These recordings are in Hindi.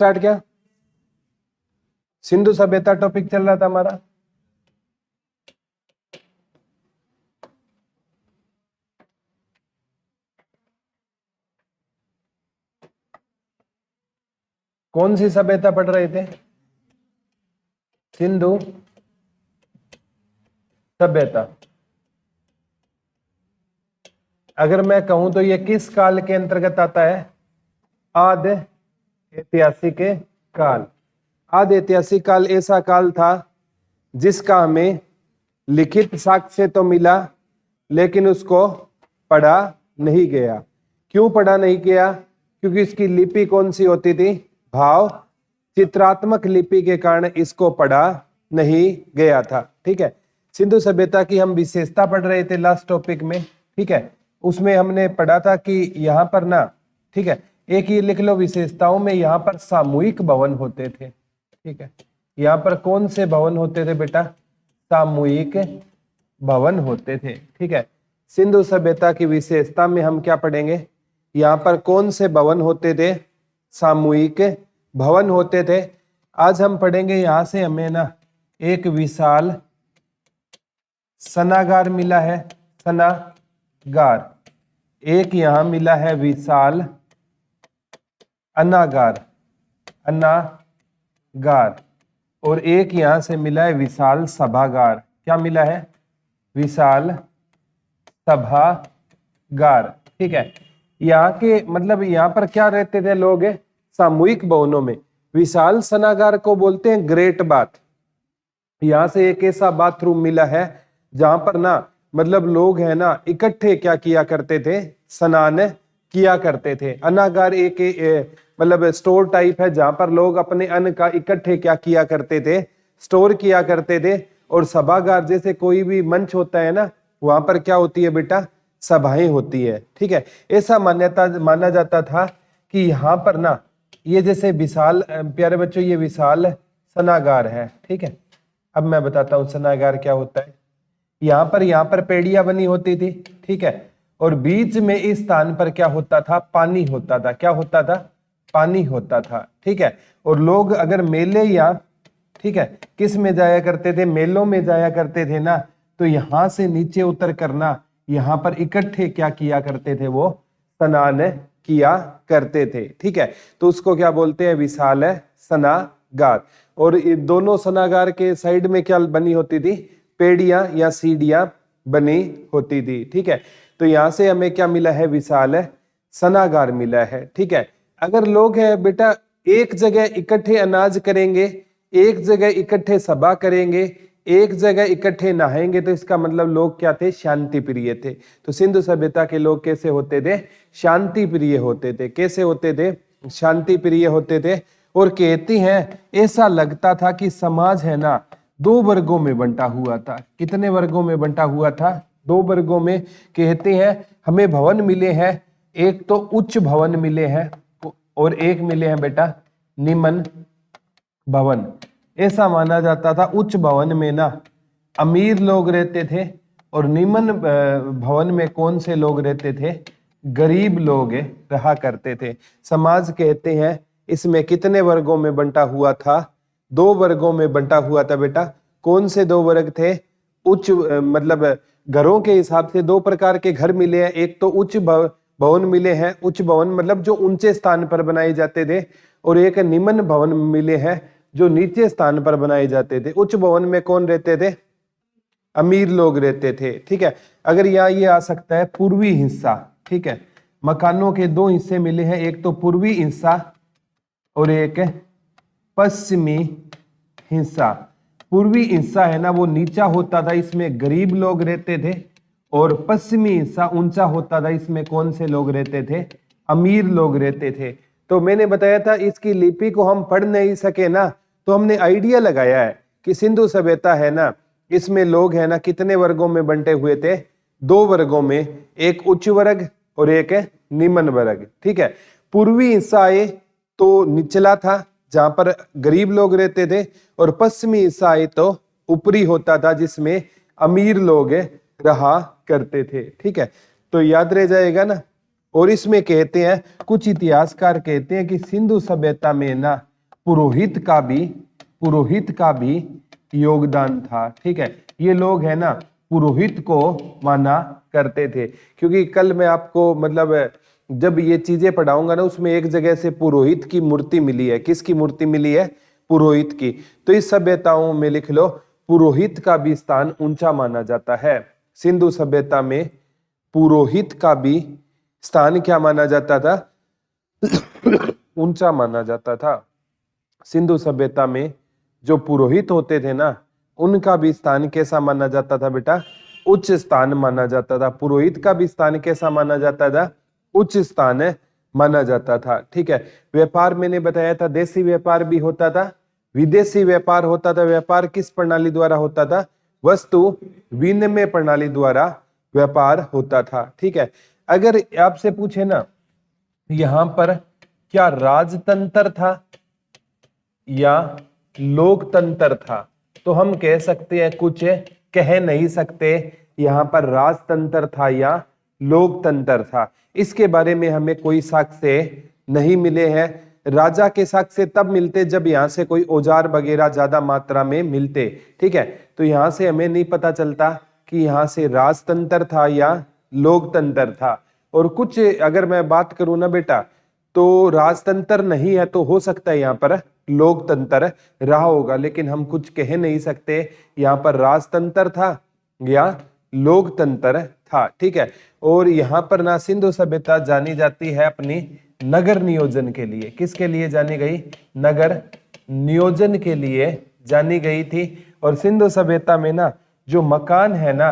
स्टार्ट किया। सिंधु सभ्यता टॉपिक चल रहा था हमारा। कौन सी सभ्यता पढ़ रहे थे? सिंधु सभ्यता। अगर मैं कहूं तो ये किस काल के अंतर्गत आता है? आदि ऐतिहासिक काल। आदि ऐतिहासिक काल ऐसा काल था जिसका हमें लिखित साक्ष्य तो मिला, लेकिन उसको पढ़ा नहीं गया। क्यों पढ़ा नहीं गया? क्योंकि इसकी लिपि कौन सी होती थी? भाव चित्रात्मक लिपि के कारण इसको पढ़ा नहीं गया था। ठीक है, सिंधु सभ्यता की हम विशेषता पढ़ रहे थे लास्ट टॉपिक में। ठीक है, उसमें हमने पढ़ा था कि यहाँ पर ना, ठीक है, एक ये लिख लो विशेषताओं में, यहाँ पर सामूहिक भवन होते थे। ठीक है, यहाँ पर कौन से भवन होते थे बेटा? सामूहिक भवन होते थे। ठीक है, सिंधु सभ्यता की विशेषता में हम क्या पढ़ेंगे? यहाँ पर कौन से भवन होते थे? सामूहिक भवन होते थे। आज हम पढ़ेंगे, यहां से हमें ना एक विशाल सनागार मिला है। सनागार। एक यहां मिला है विशाल अनागार। अनागार। और एक यहां से मिला है विशाल सभागार। क्या मिला है? विशाल सभागार। ठीक है, यहाँ के मतलब यहाँ पर क्या रहते थे लोग? सामूहिक भवनों में। विशाल सनागार को बोलते हैं ग्रेट बाथ। यहां से एक ऐसा बाथरूम मिला है जहां पर ना मतलब लोग है ना इकट्ठे क्या किया करते थे? स्नान किया करते थे। अनागार एक मतलब स्टोर टाइप है जहां पर लोग अपने अन्न का इकट्ठे क्या किया करते थे? स्टोर किया करते थे। और सभागार जैसे कोई भी मंच होता है ना, वहां पर क्या होती है बेटा? सभाएं होती है। ठीक है, ऐसा माना जाता था कि यहाँ पर ना ये जैसे विशाल, प्यारे बच्चों, ये विशाल सनागार है। ठीक है, अब मैं बताता हूँ सनागार क्या होता है। यहाँ पर पेड़ियां बनी होती थी। ठीक है, और बीच में इस स्थान पर क्या होता था? पानी होता था। क्या होता था? पानी होता था। ठीक है, और लोग अगर मेले या, ठीक है, किस में जाया करते थे? मेलों में जाया करते थे ना, तो यहां से नीचे उतर करना यहाँ पर इकट्ठे क्या किया करते थे? वो स्नान किया करते थे। ठीक है, तो उसको क्या बोलते हैं? विशाल सनागार। और दोनों सनागार के साइड में क्या बनी होती थी? पेड़ियां या सीढ़ियां बनी होती थी। ठीक है, तो यहां से हमें क्या मिला है? विशाल सनागार मिला है। ठीक है, अगर लोग है बेटा एक जगह इकट्ठे अनाज करेंगे, एक जगह इकट्ठे सभा करेंगे, एक जगह इकट्ठे नहाएंगे, तो इसका मतलब लोग क्या थे? शांति प्रिय थे। तो सिंधु सभ्यता के लोग कैसे होते थे? शांति प्रिय होते थे। कैसे होते थे? शांति प्रिय होते थे। और कहती हैं ऐसा लगता था कि समाज है ना दो वर्गों में बंटा हुआ था। कितने वर्गों में बंटा हुआ था? दो वर्गों में। कहते हैं हमें भवन मिले हैं, एक तो उच्च भवन मिले हैं और एक मिले हैं बेटा निम्न भवन। ऐसा माना जाता था उच्च भवन में ना अमीर लोग रहते थे और निम्न भवन में कौन से लोग रहते थे? गरीब लोग रहा करते थे। समाज कहते हैं इसमें कितने वर्गों में बंटा हुआ था? दो वर्गों में बंटा हुआ था बेटा। कौन से दो वर्ग थे? उच्च मतलब घरों के हिसाब से दो प्रकार के घर मिले हैं। एक तो उच्च भवन मिले हैं। उच्च भवन मतलब जो ऊंचे स्थान पर बनाए जाते थे, और एक निम्न भवन मिले हैं जो नीचे स्थान पर बनाए जाते थे। उच्च भवन में कौन रहते थे? अमीर लोग रहते थे। ठीक है, अगर यहाँ ये आ सकता है पूर्वी हिस्सा। ठीक है, मकानों के दो हिस्से मिले हैं, एक तो पूर्वी हिस्सा और एक पश्चिमी हिस्सा। पूर्वी हिस्सा है ना वो नीचा होता था, इसमें गरीब लोग रहते थे, और पश्चिमी हिस्सा ऊंचा होता था, इसमें कौन से लोग रहते थे? अमीर लोग रहते थे। तो मैंने बताया था इसकी लिपि को हम पढ़ नहीं सके ना, तो हमने आइडिया लगाया है कि सिंधु सभ्यता है ना, इसमें लोग है ना कितने वर्गों में बंटे हुए थे? दो वर्गों में, एक उच्च वर्ग और एक निम्न वर्ग। ठीक है, पूर्वी हिस्सा आए तो निचला था जहां पर गरीब लोग रहते थे, और पश्चिमी हिस्सा आए तो ऊपरी होता था जिसमें अमीर लोग रहा करते थे। ठीक है, तो याद रह जाएगा ना। और इसमें कहते हैं, कुछ इतिहासकार कहते हैं कि सिंधु सभ्यता में ना पुरोहित का भी योगदान था। ठीक है, ये लोग है ना पुरोहित को माना करते थे, क्योंकि कल मैं आपको मतलब जब ये चीजें पढ़ाऊंगा ना उसमें एक जगह से पुरोहित की मूर्ति मिली है। किसकी मूर्ति मिली है? पुरोहित की। तो इस सभ्यताओं में लिख लो, पुरोहित का भी स्थान ऊंचा माना जाता है। सिंधु सभ्यता में पुरोहित का भी स्थान क्या माना जाता था? ऊंचा माना जाता था। सिंधु सभ्यता में जो पुरोहित होते थे ना, उनका भी स्थान कैसा माना जाता था बेटा? उच्च स्थान माना जाता था। पुरोहित का भी स्थान कैसा माना जाता था? उच्च स्थान माना जाता था। ठीक है, व्यापार मैंने बताया था, देशी व्यापार भी होता था, विदेशी व्यापार होता था। व्यापार किस प्रणाली द्वारा होता था? वस्तु विनिमय प्रणाली द्वारा व्यापार होता था। ठीक है, अगर आपसे पूछे ना यहां पर क्या राजतंत्र था या लोकतंत्र था, तो हम कह सकते हैं कुछ कह नहीं सकते यहां पर राजतंत्र था या लोकतंत्र था। इसके बारे में हमें कोई साक्ष्य नहीं मिले हैं। राजा के साक्ष्य तब मिलते जब यहाँ से कोई औजार वगैरह ज्यादा मात्रा में मिलते। ठीक है, तो यहाँ से हमें नहीं पता चलता कि यहाँ से राजतंत्र था या लोकतंत्र था। और कुछ अगर मैं बात करूं ना बेटा, तो राजतंत्र नहीं है तो हो सकता है यहाँ पर लोकतंत्र रहा होगा, लेकिन हम कुछ कह नहीं सकते यहाँ पर राजतंत्र था या लोकतंत्र था। ठीक है, और यहाँ पर ना सिंधु सभ्यता जानी जाती है अपनी नगर नियोजन के लिए। किसके लिए जानी गई? नगर नियोजन के लिए जानी गई थी। और सिंधु सभ्यता में ना जो मकान है ना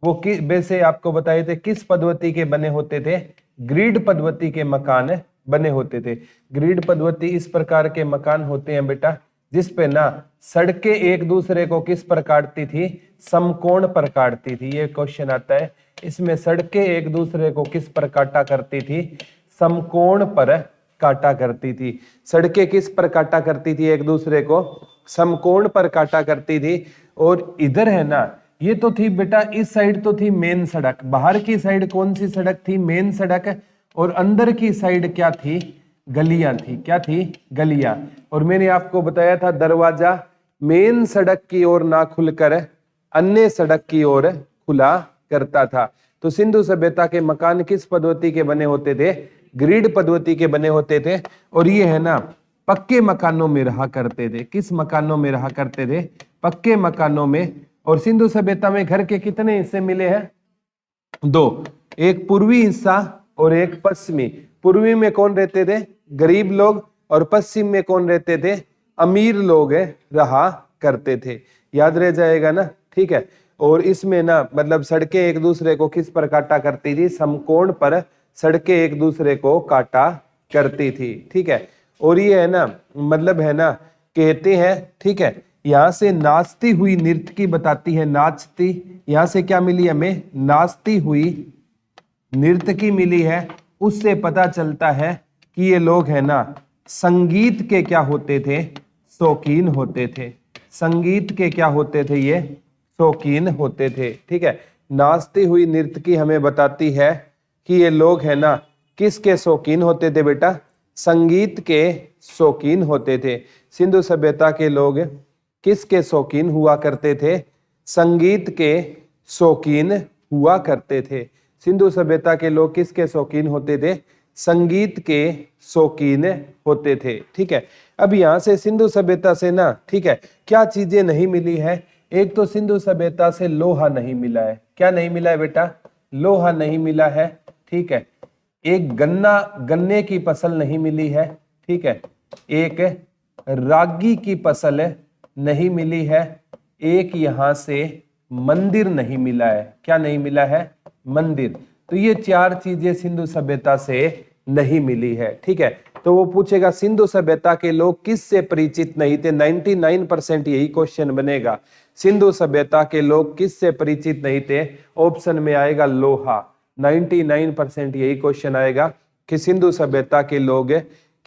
वो वैसे आपको बताए थे किस पद्धति के बने होते थे? ग्रिड पद्धति के मकान बने होते थे। ग्रिड पद्धति इस प्रकार के मकान होते हैं बेटा जिसपे ना सड़कें एक दूसरे को किस पर काटती थी? समकोण पर काटती थी। ये क्वेश्चन आता है, इसमें सड़कें एक दूसरे को किस पर काटा करती थी? समकोण पर काटा करती थी। सड़कें किस पर काटा करती थी? एक दूसरे को समकोण पर काटा करती थी। और इधर है ना, ये तो थी बेटा, इस साइड तो थी मेन सड़क, बाहर की साइड कौन सी सड़क थी? मेन सड़क। और अंदर की साइड क्या थी? गलियां थी। क्या थी? गलियां। और मैंने आपको बताया था दरवाजा मेन सड़क की ओर ना खुलकर अन्य सड़क की ओर खुला करता था। तो सिंधु सभ्यता के मकान किस पद्धति के बने होते थे? ग्रिड पद्धति के बने होते थे। और ये है ना पक्के मकानों में रहा करते थे। किस मकानों में रहा करते थे? पक्के मकानों में। और सिंधु सभ्यता में घर के कितने हिस्से मिले हैं? दो, एक पूर्वी हिस्सा और एक पश्चिमी। पूर्वी में कौन रहते थे? गरीब लोग। और पश्चिम में कौन रहते थे? अमीर लोग रहा करते थे। याद रह जाएगा ना? ठीक है, और इसमें ना मतलब सड़कें एक दूसरे को किस पर काटा करती थी? समकोण पर सड़कें एक दूसरे को काटा करती थी। ठीक है, और ये है ना मतलब है ना कहते हैं, ठीक है, यहां से नाचती हुई नृत्यकी बताती है। नाचती, यहां से क्या मिली हमें? नाचती हुई नर्तकी मिली है। उससे पता चलता है कि ये लोग है ना संगीत के क्या होते थे? शौकीन होते थे। संगीत के क्या होते थे? ये शौकीन होते थे। ठीक है, नाचती हुई नर्तकी हमें बताती है कि ये लोग है ना किसके शौकीन होते थे बेटा? संगीत के शौकीन होते थे। सिंधु सभ्यता के लोग किसके शौकीन हुआ करते थे? संगीत के शौकीन हुआ करते थे। सिंधु सभ्यता के लोग किसके शौकीन होते थे? संगीत के शौकीन होते थे। ठीक है, अब यहां से सिंधु सभ्यता से ना, ठीक है, क्या चीजें नहीं मिली है? एक तो सिंधु सभ्यता से लोहा नहीं मिला है। क्या नहीं मिला है बेटा? लोहा नहीं मिला है। ठीक है, एक गन्ने की फसल नहीं मिली है। ठीक है, एक रागी की फसल नहीं मिली है। एक यहां से मंदिर नहीं मिला है। क्या नहीं मिला है? मंदिर। तो ये चार चीजें सिंधु सभ्यता से नहीं मिली है। ठीक है, तो वो पूछेगा सिंधु सभ्यता के लोग किससे परिचित नहीं थे? 99% यही क्वेश्चन बनेगा। सिंधु सभ्यता के लोग किससे परिचित नहीं थे? ऑप्शन में आएगा लोहा। 99% यही क्वेश्चन आएगा कि सिंधु सभ्यता के लोग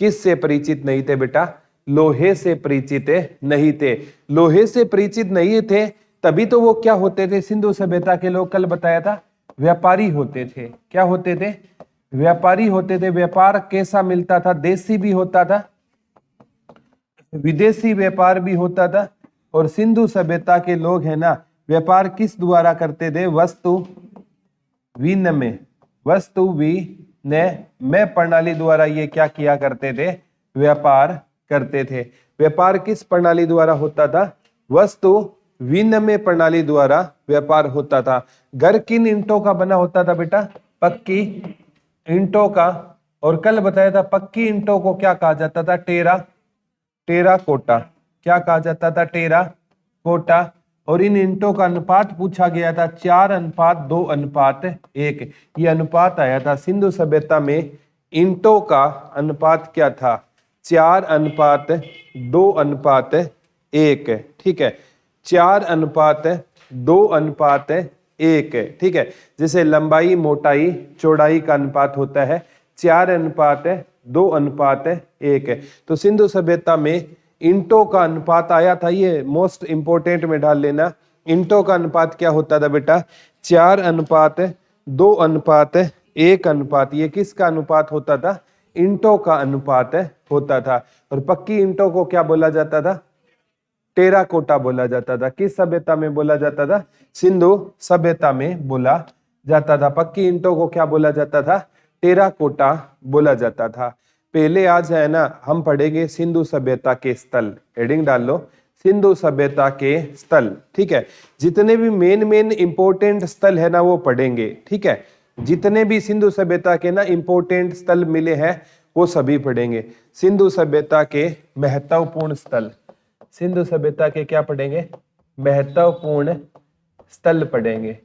किससे परिचित नहीं थे बेटा? लोहे से परिचित नहीं थे। लोहे से परिचित नहीं थे तभी तो वो क्या होते थे? सिंधु सभ्यता के लोग, कल बताया था, व्यापारी होते थे। क्या होते थे? व्यापारी होते थे। व्यापार कैसा मिलता था? देशी भी होता था विदेशी व्यापार भी होता था। और सिंधु सभ्यता के लोग है ना, व्यापार किस द्वारा करते थे? वस्तु विनिमय, वस्तु विनिमय प्रणाली द्वारा ये क्या किया करते थे? व्यापार करते थे। व्यापार किस प्रणाली द्वारा होता था? वस्तु विनिमय प्रणाली द्वारा व्यापार होता था। घर किन ईंटों का बना होता था बेटा? पक्की ईंटों का। और कल बताया था पक्की ईंटों को क्या कहा जाता था? टेराकोटा। क्या कहा जाता था? टेराकोटा। और इन ईंटों का अनुपात पूछा गया था 4:2:1। ये अनुपात आया था सिंधु सभ्यता में। ईंटों का अनुपात क्या था? 4:2:1। ठीक है, 4:2:1। ठीक है, जैसे लंबाई मोटाई चौड़ाई का अनुपात होता है 4:2:1। तो सिंधु सभ्यता में ईंटों का अनुपात आया था। ये मोस्ट इंपोर्टेंट में डाल लेना। ईंटों का अनुपात क्या होता था बेटा? 4:2:1। ये किसका अनुपात होता था? ईंटों का अनुपात होता था। और पक्की ईंटों को क्या बोला जाता था? टेराकोटा बोला जाता था। किस सभ्यता में बोला जाता था? सिंधु सभ्यता में बोला जाता था। पक्की ईंटों को क्या बोला जाता था? टेराकोटा बोला जाता था। पहले आज है ना हम पढ़ेंगे सिंधु सभ्यता के स्थल। हेडिंग डाल लो, सिंधु सभ्यता के स्थल। ठीक है, जितने भी मेन इंपोर्टेंट स्थल है ना वो पढ़ेंगे। ठीक है, जितने भी सिंधु सभ्यता के ना इंपोर्टेंट स्थल मिले हैं वो सभी पढ़ेंगे। सिंधु सभ्यता के महत्वपूर्ण स्थल, सिंधु सभ्यता के क्या पढ़ेंगे? महत्वपूर्ण स्थल पढ़ेंगे।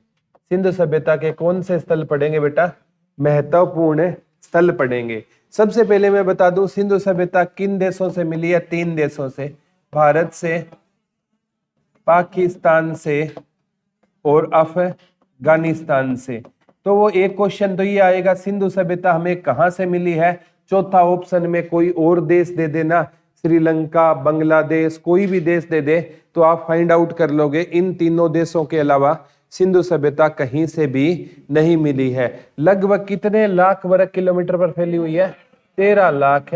सिंधु सभ्यता के कौन से स्थल पढ़ेंगे बेटा? महत्वपूर्ण स्थल पढ़ेंगे। सबसे पहले मैं बता दूं सिंधु सभ्यता किन देशों से मिली है? 3 देशों से, भारत से, पाकिस्तान से और अफगानिस्तान से। तो वो एक क्वेश्चन तो ये आएगा सिंधु सभ्यता हमें कहां से मिली है? चौथा ऑप्शन में कोई और देश दे देना, श्रीलंका, बांग्लादेश, कोई भी देश दे दे तो आप फाइंड आउट कर लोगे। इन तीनों देशों के अलावा सिंधु सभ्यता कहीं से भी नहीं मिली है। लगभग कितने लाख वर्ग किलोमीटर पर फैली हुई है? 13 लाख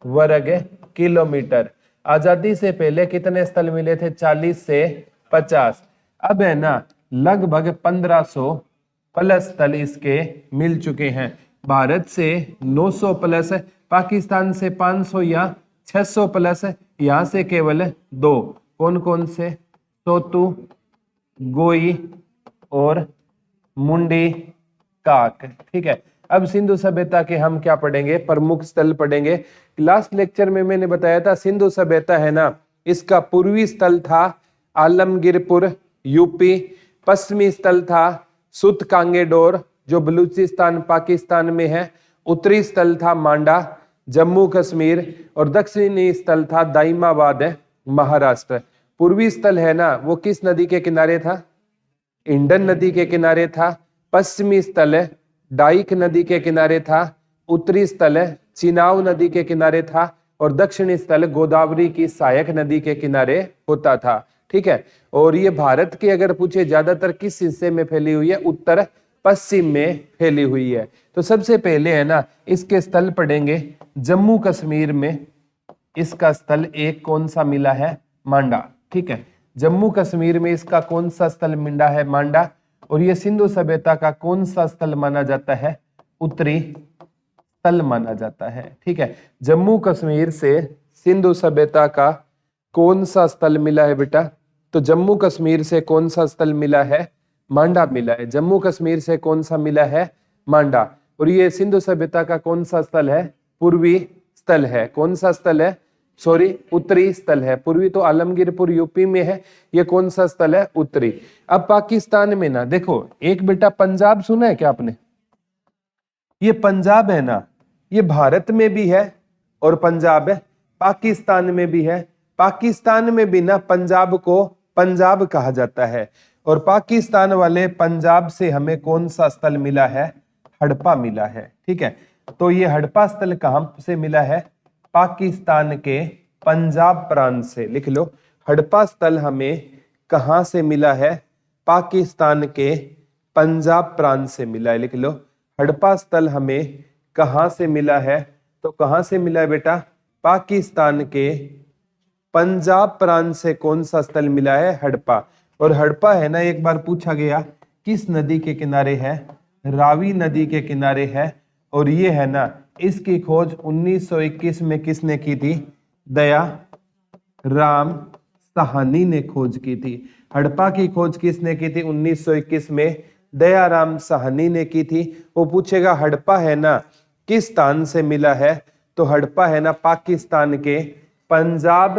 वर्ग किलोमीटर। आजादी से पहले कितने स्थल मिले थे? 40 से 50। अब है ना लगभग 1500 प्लस स्थल इसके मिल चुके हैं। भारत से 900 प्लस, पाकिस्तान से 500 या 600 प्लस, यहां से केवल 2। कौन कौन से? सोतु, गोई और मुंडी काक। ठीक है, अब सिंधु सभ्यता के हम क्या पढ़ेंगे? प्रमुख स्थल पढ़ेंगे। लास्ट लेक्चर में मैंने बताया था सिंधु सभ्यता है ना, इसका पूर्वी स्थल था आलमगीरपुर यूपी, पश्चिमी स्थल था सुतकांगेडोर जो बलूचिस्तान पाकिस्तान में है, उत्तरी स्थल था मांडा जम्मू कश्मीर और दक्षिणी स्थल था दाइमाबाद महाराष्ट्र। पूर्वी स्थल है ना वो किस नदी के किनारे था? इंडन नदी के किनारे था। पश्चिमी स्थल डाइक नदी के किनारे था। उत्तरी स्थल चिनाब नदी के किनारे था और दक्षिणी स्थल गोदावरी की सहायक नदी के किनारे होता था। ठीक है, और ये भारत के अगर पूछे ज्यादातर किस हिस्से में फैली हुई है? उत्तर पश्चिम में फैली हुई है। तो सबसे पहले है ना इसके स्थल पढ़ेंगे। जम्मू कश्मीर में इसका स्थल एक कौन सा मिला है? मांडा। ठीक है, जम्मू कश्मीर में इसका कौन सा स्थल मिला है? मांडा। और ये सिंधु सभ्यता का कौन सा स्थल माना जाता है? उत्तरी स्थल माना जाता है। ठीक है, जम्मू कश्मीर से सिंधु सभ्यता का कौन सा स्थल मिला है बेटा? तो जम्मू कश्मीर से कौन सा स्थल मिला है? मांडा मिला है। जम्मू कश्मीर से कौन सा मिला है? मांडा। और ये सिंधु सभ्यता का कौन सा स्थल है? पूर्वी स्थल है। कौन सा स्थल है? सॉरी, उत्तरी स्थल है। पूर्वी तो आलमगीरपुर यूपी में है, ये कौन सा स्थल है? उत्तरी। अब पाकिस्तान में ना देखो, एक बेटा पंजाब सुना है क्या आपने? ये पंजाब है ना, ये भारत में भी है और पंजाब है पाकिस्तान में भी है। पाकिस्तान में भी ना पंजाब को पंजाब कहा जाता है और पाकिस्तान वाले पंजाब से हमें कौन सा स्थल मिला है? हड़प्पा मिला है। ठीक है, तो ये हड़प्पा स्थल कहां से मिला है? पाकिस्तान के पंजाब प्रांत से। लिख लो, हड़प्पा स्थल हमें कहां से मिला है? पाकिस्तान के पंजाब प्रांत से मिला है। लिख लो, हड़प्पा स्थल हमें कहां से मिला है? तो कहां से मिला है बेटा? पाकिस्तान के पंजाब प्रांत से कौन सा स्थल मिला है? हड़प्पा। और हड़प्पा है ना, एक बार पूछा गया किस नदी के किनारे है? रावी नदी के किनारे है। और ये है ना, इसकी खोज 1921 में किसने की थी? दया राम साहनी ने खोज की थी। हड़प्पा की खोज किसने की थी? 1921 में दयाराम साहनी ने की थी। वो पूछेगा हड़प्पा है ना किस स्थान से मिला है? तो हड़प्पा है ना पाकिस्तान के पंजाब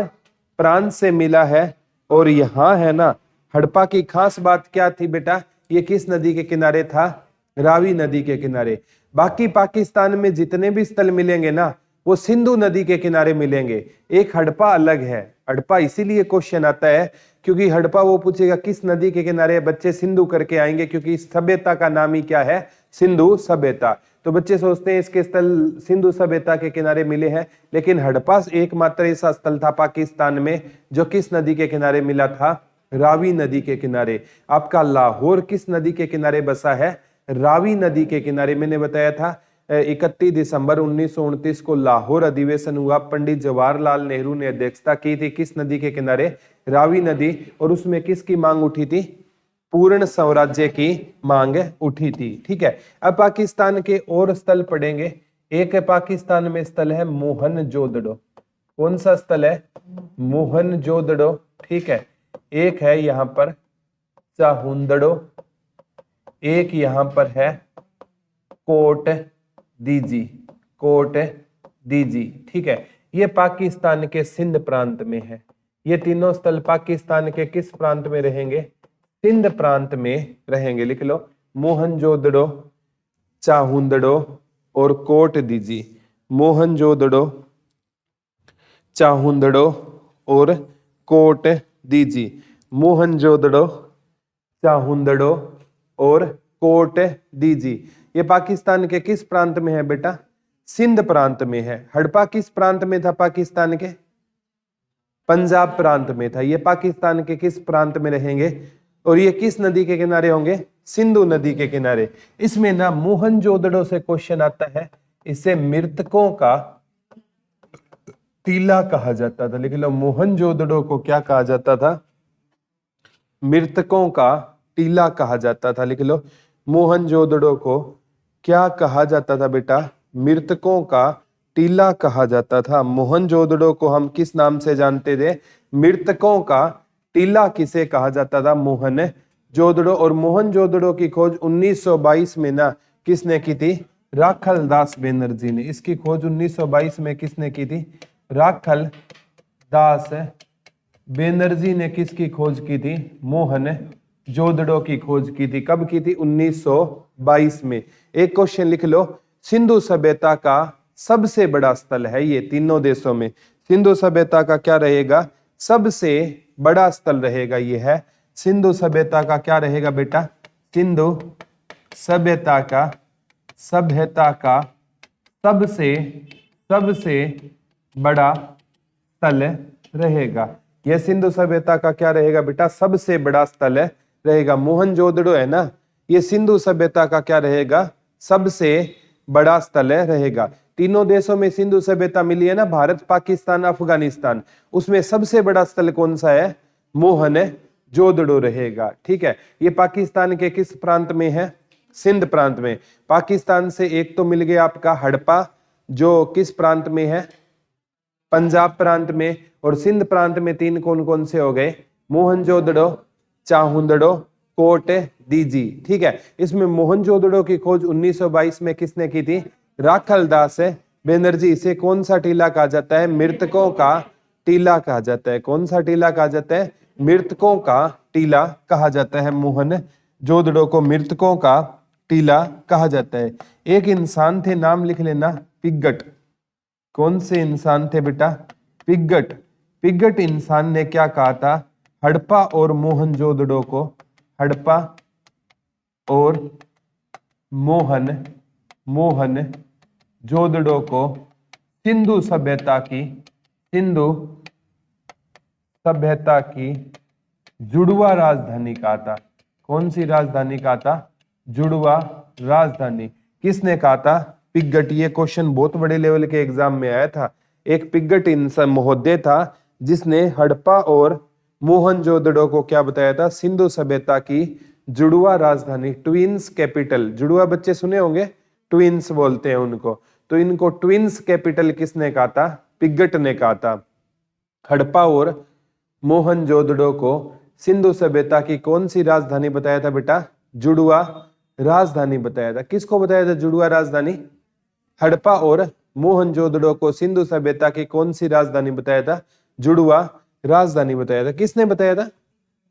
प्रांत से मिला है। और यहाँ है ना, हड़प्पा की खास बात क्या थी बेटा? ये किस नदी के किनारे था? रावी नदी के किनारे। बाकी पाकिस्तान में जितने भी स्थल मिलेंगे ना, वो सिंधु नदी के किनारे मिलेंगे। एक हड़प्पा अलग है। हड़प्पा इसीलिए क्वेश्चन आता है क्योंकि हड़प्पा वो पूछेगा किस नदी के किनारे, बच्चे सिंधु करके आएंगे क्योंकि इस सभ्यता का नाम ही क्या है? सिंधु सभ्यता। तो बच्चे सोचते हैं इसके स्थल सिंधु सभ्यता के किनारे मिले हैं, लेकिन हड़प्पा एकमात्र ऐसा स्थल था पाकिस्तान में जो किस नदी के किनारे मिला था? रावी नदी के किनारे। आपका लाहौर किस नदी के किनारे बसा है? रावी नदी के किनारे। मैंने बताया था 31 दिसंबर 1929 को लाहौर अधिवेशन हुआ। पंडित जवाहरलाल नेहरू ने अध्यक्षता की थी। किस नदी के किनारे? रावी नदी। और उसमें किसकी मांग उठी थी? पूर्ण स्वराज्य की मांग उठी थी। ठीक है, अब पाकिस्तान के और स्थल पढ़ेंगे। एक है पाकिस्तान में स्थल है मोहनजोदड़ो। कौन सा स्थल है? मोहनजोदड़ो। ठीक है, एक है यहां पर चाहुंदड़ो, एक यहां पर है कोट दीजी। कोट दीजी। ठीक है, ये पाकिस्तान के सिंध प्रांत में है। ये तीनों स्थल पाकिस्तान के किस प्रांत में रहेंगे? सिंध प्रांत में रहेंगे। लिख लो, मोहनजोदड़ो, चाहुंदड़ो और कोट दीजी। मोहनजोदड़ो, चाहुंदड़ो और कोट दीजी। मोहनजोदड़ो, चाहुंदड़ो और कोट दीजी। ये पाकिस्तान के किस प्रांत में है बेटा? सिंध प्रांत में है। हड़प्पा किस प्रांत में था पाकिस्तान के? पंजाब प्रांत में था। ये पाकिस्तान के किस प्रांत में रहेंगे? और ये किस नदी के किनारे होंगे? सिंधु नदी के किनारे। इसमें ना मोहनजोदड़ो से क्वेश्चन आता है। इसे मृतकों का टीला कहा जाता था। लिख लो, मोहनजोदड़ो को क्या कहा जाता था? मृतकों का टीला कहा जाता था। लिख लो, मोहनजोदड़ो को क्या कहा जाता था बेटा? मृतकों का टीला कहा जाता था। मोहनजोदड़ो को हम किस नाम से जानते थे? मृतकों का टीला किसे कहा जाता था? मोहनजोदड़ो। और मोहनजोदड़ो की खोज 1922 में ना किसने की थी? राखल दास बनर्जी ने। इसकी खोज 1922 में किसने की थी? राखल दास बनर्जी ने किसकी खोज की थी? मोहनजोदड़ो की खोज की थी। कब की थी? 1922 में। एक क्वेश्चन लिख लो, सिंधु सभ्यता का सबसे बड़ा स्थल है ये तीनों देशों में। सिंधु सभ्यता का क्या रहेगा? सबसे बड़ा स्थल रहेगा ये है। सिंधु सभ्यता का क्या रहेगा बेटा? सिंधु सभ्यता का सबसे बड़ा स्थल रहेगा। यह सिंधु सभ्यता का क्या रहेगा बेटा? सबसे बड़ा स्थल रहेगा। मोहनजोदड़ो है ना, ये सिंधु सभ्यता का क्या रहेगा? सबसे बड़ा स्थल रहेगा। तीनों देशों में सिंधु सभ्यता मिली है ना, भारत, पाकिस्तान, अफगानिस्तान। उसमें सबसे बड़ा स्थल कौन सा है? मोहनजोदड़ो रहेगा। ठीक है, ये पाकिस्तान के किस प्रांत में है? सिंध प्रांत में। पाकिस्तान से एक तो मिल गया आपका हड़प्पा, जो किस प्रांत में है? पंजाब प्रांत में। और सिंध प्रांत में तीन कौन कौन से हो गए? मोहनजोदड़ो, चाहुंदड़ो, कोट दीजी। ठीक है, इसमें मोहनजोदड़ो की खोज 1922 में किसने की थी? राखल दास बनर्जी। इसे कौन सा टीला कहा जाता है? मृतकों का टीला कहा जाता है। कौन सा टीला कहा जाता है? मृतकों का टीला कहा जाता है। मोहनजोदड़ो को मृतकों का टीला कहा जाता है। एक इंसान थे, नाम लिख लेना, पिग्गट। कौन से इंसान थे बेटा? पिग्गट। पिग्गट इंसान ने क्या कहा था? हड़प्पा और मोहनजोदड़ो को, हड़प्पा और मोहनजोदड़ो को सिंधु सभ्यता की जुड़वा राजधानी कहा था। कौन सी राजधानी कहा था? जुड़वा राजधानी। किसने कहा था? पिग्गट। ये क्वेश्चन बहुत बड़े लेवल के एग्जाम में आया था। एक पिग्गट इंसान महोदय था जिसने हड़प्पा और मोहनजोदड़ो को क्या बताया था? सिंधु सभ्यता की जुड़वा राजधानी, ट्विंस कैपिटल। जुड़वा बच्चे सुने होंगे, ट्विंस बोलते हैं उनको। तो इनको ट्विंस कैपिटल किसने कहा था? पिगट ने कहा था। हड़प्पा और मोहनजोदड़ो को सिंधु सभ्यता की कौन सी राजधानी बताया था बेटा? जुड़वा राजधानी बताया था। किसको बताया था जुड़वा राजधानी? हड़प्पा और मोहनजोदड़ो को सिंधु सभ्यता की कौन सी राजधानी बताया था? जुड़वा राजधानी बताया था। किसने बताया था?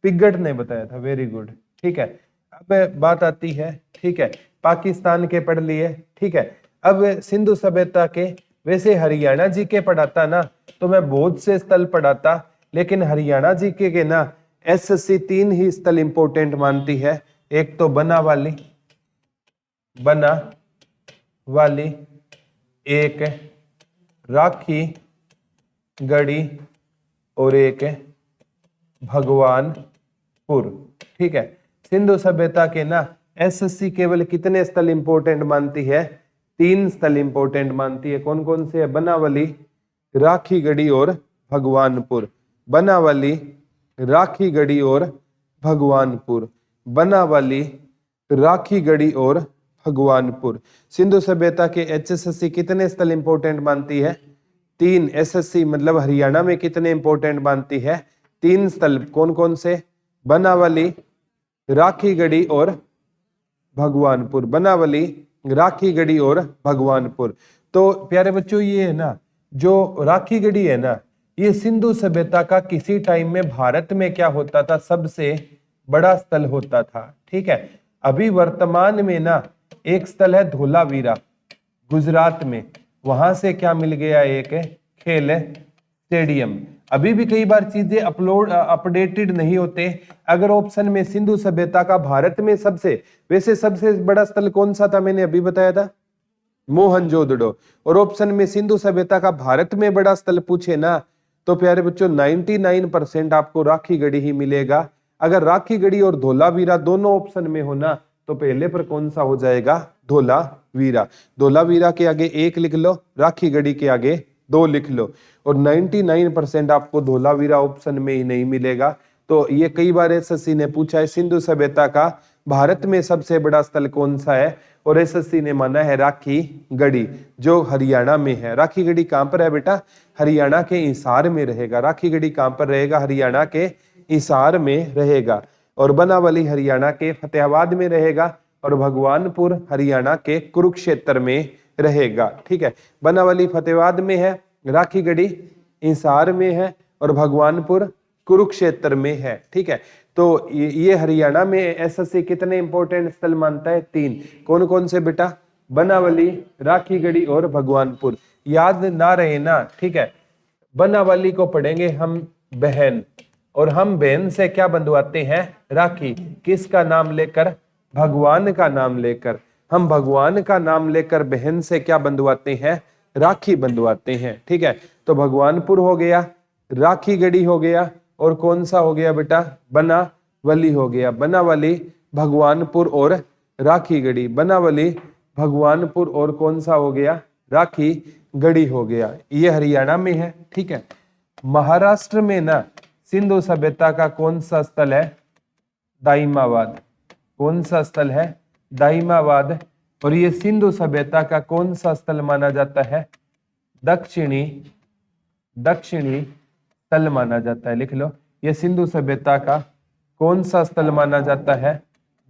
पिगट ने बताया था। वेरी गुड, ठीक है। अब बात आती है, ठीक है, पाकिस्तान के पढ़ लिए, ठीक है। अब सिंधु सभ्यता के, वैसे हरियाणा जी के पढ़ाता ना तो मैं बहुत से स्थल पढ़ाता, लेकिन हरियाणा जी के ना एसएससी 3 ही स्थल इंपोर्टेंट मानती है। एक तो बनावाली, एक राखी गढ़ी और एक भगवानपुर, ठीक है। सिंधु सभ्यता के ना एसएससी केवल कितने स्थल इंपोर्टेंट मानती है? 3 स्थल इंपोर्टेंट मानती है। कौन कौन से है? बनावली, राखीगढ़ी और भगवानपुर। बनावली, राखीगढ़ी और भगवानपुर। बनावली, राखीगढ़ी और भगवानपुर। सिंधु सभ्यता के एचएसएससी कितने स्थल इंपोर्टेंट मानती है? 3। एसएससी मतलब हरियाणा में कितने इंपोर्टेंट मानती है? 3 स्थल। कौन कौन से? बनावली, राखीगढ़ी और भगवानपुर। बनावली, राखीगढ़ी और भगवानपुर। तो प्यारे बच्चों, ये है ना, जो राखीगढ़ी है ना, ये सिंधु सभ्यता का किसी टाइम में भारत में क्या होता था? सबसे बड़ा स्थल होता था, ठीक है। अभी वर्तमान में ना एक स्थल है धोलावीरा, गुजरात में, वहां से क्या मिल गया? एक खेल स्टेडियम। अभी भी कई बार चीजें अपडेटेड नहीं होते। अगर ऑप्शन में सिंधु सभ्यता का भारत में वैसे सबसे बड़ा स्थल कौन सा था? मैंने अभी बताया था, मोहनजोदड़ो। और ऑप्शन में सिंधु सभ्यता का भारत में बड़ा स्थल पूछे ना, तो प्यारे बच्चों 99% आपको राखीगढ़ी ही मिलेगा। अगर राखीगढ़ी और धोलावीरा दोनों ऑप्शन में हो ना, तो पहले पर कौन सा हो जाएगा? धोलावीरा। धोलावीरा के आगे 1 लिख लो, राखीगढ़ी के आगे 2 लिख लो। और 99% आपको धोलावीरा ऑप्शन में ही नहीं मिलेगा। तो ये कई बार एसएससी ने पूछा है, सिंधु सभ्यता का भारत में सबसे बड़ा स्थल कौन सा है? और एसएससी ने माना है राखीगढ़ी, जो हरियाणा में है। राखीगढ़ी कहां पर है बेटा? हरियाणा के हिसार में रहेगा। राखीगढ़ी कहां पर रहेगा? हरियाणा के हिसार में रहेगा। और बनावली हरियाणा के फतेहाबाद में रहेगा। और भगवानपुर हरियाणा के कुरुक्षेत्र में रहेगा, ठीक है। बनावली फतेहाबाद में है, राखीगढ़ी हिसार में है और भगवानपुर कुरुक्षेत्र में है, ठीक है। तो ये हरियाणा में एसएससी कितने इंपोर्टेंट स्थल मानता है? 3। कौन कौन से बेटा? बनावली, राखीगढ़ी और भगवानपुर। याद ना रहे ना, ठीक है। बनावली को पढ़ेंगे हम बहन, और हम बहन से क्या बंधवाते हैं? राखी। किसका नाम लेकर? भगवान का नाम लेकर। हम भगवान का नाम लेकर बहन से क्या बंधवाते हैं? राखी बंधवाते हैं, ठीक है। तो भगवानपुर हो गया, राखीगढ़ी हो गया, और कौन सा हो गया बेटा? बनावली हो गया। बनावली, भगवानपुर और राखीगढ़ी। बनावली, भगवानपुर और कौन सा हो गया? राखीगढ़ी हो गया। ये हरियाणा में है, ठीक है। महाराष्ट्र में ना सिंधु सभ्यता का कौन सा स्थल है? दाइमाबाद। कौन सा स्थल है? दाइमाबाद। और ये सिंधु सभ्यता का कौन सा स्थल माना जाता है? दक्षिणी स्थल माना जाता है। लिख लो, ये सिंधु सभ्यता का कौन सा स्थल माना जाता है?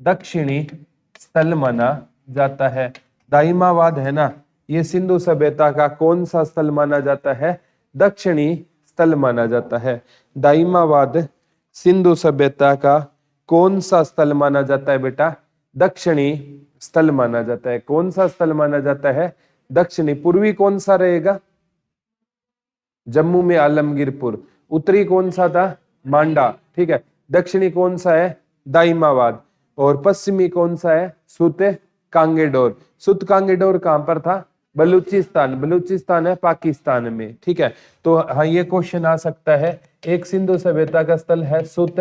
दक्षिणी स्थल माना जाता है। दाइमाबाद है ना, ये सिंधु सभ्यता का कौन सा स्थल माना जाता है? दक्षिणी स्थल माना जाता है। दाइमाबाद सिंधु सभ्यता का कौन सा स्थल माना जाता है बेटा? दक्षिणी स्थल माना जाता है। कौन सा स्थल माना जाता है? दक्षिणी। पूर्वी कौन सा रहेगा? जम्मू में आलमगीरपुर। उत्तरी कौन सा था? मांडा, ठीक है। दक्षिणी कौन सा है? दाइमाबाद। और पश्चिमी कौन सा है? सुत कांगेडोर। सुत कांगेडोर कहां पर था? बलूचिस्तान है पाकिस्तान में, ठीक है। तो हाँ, ये क्वेश्चन आ सकता है। एक सिंधु सभ्यता का स्थल है सुत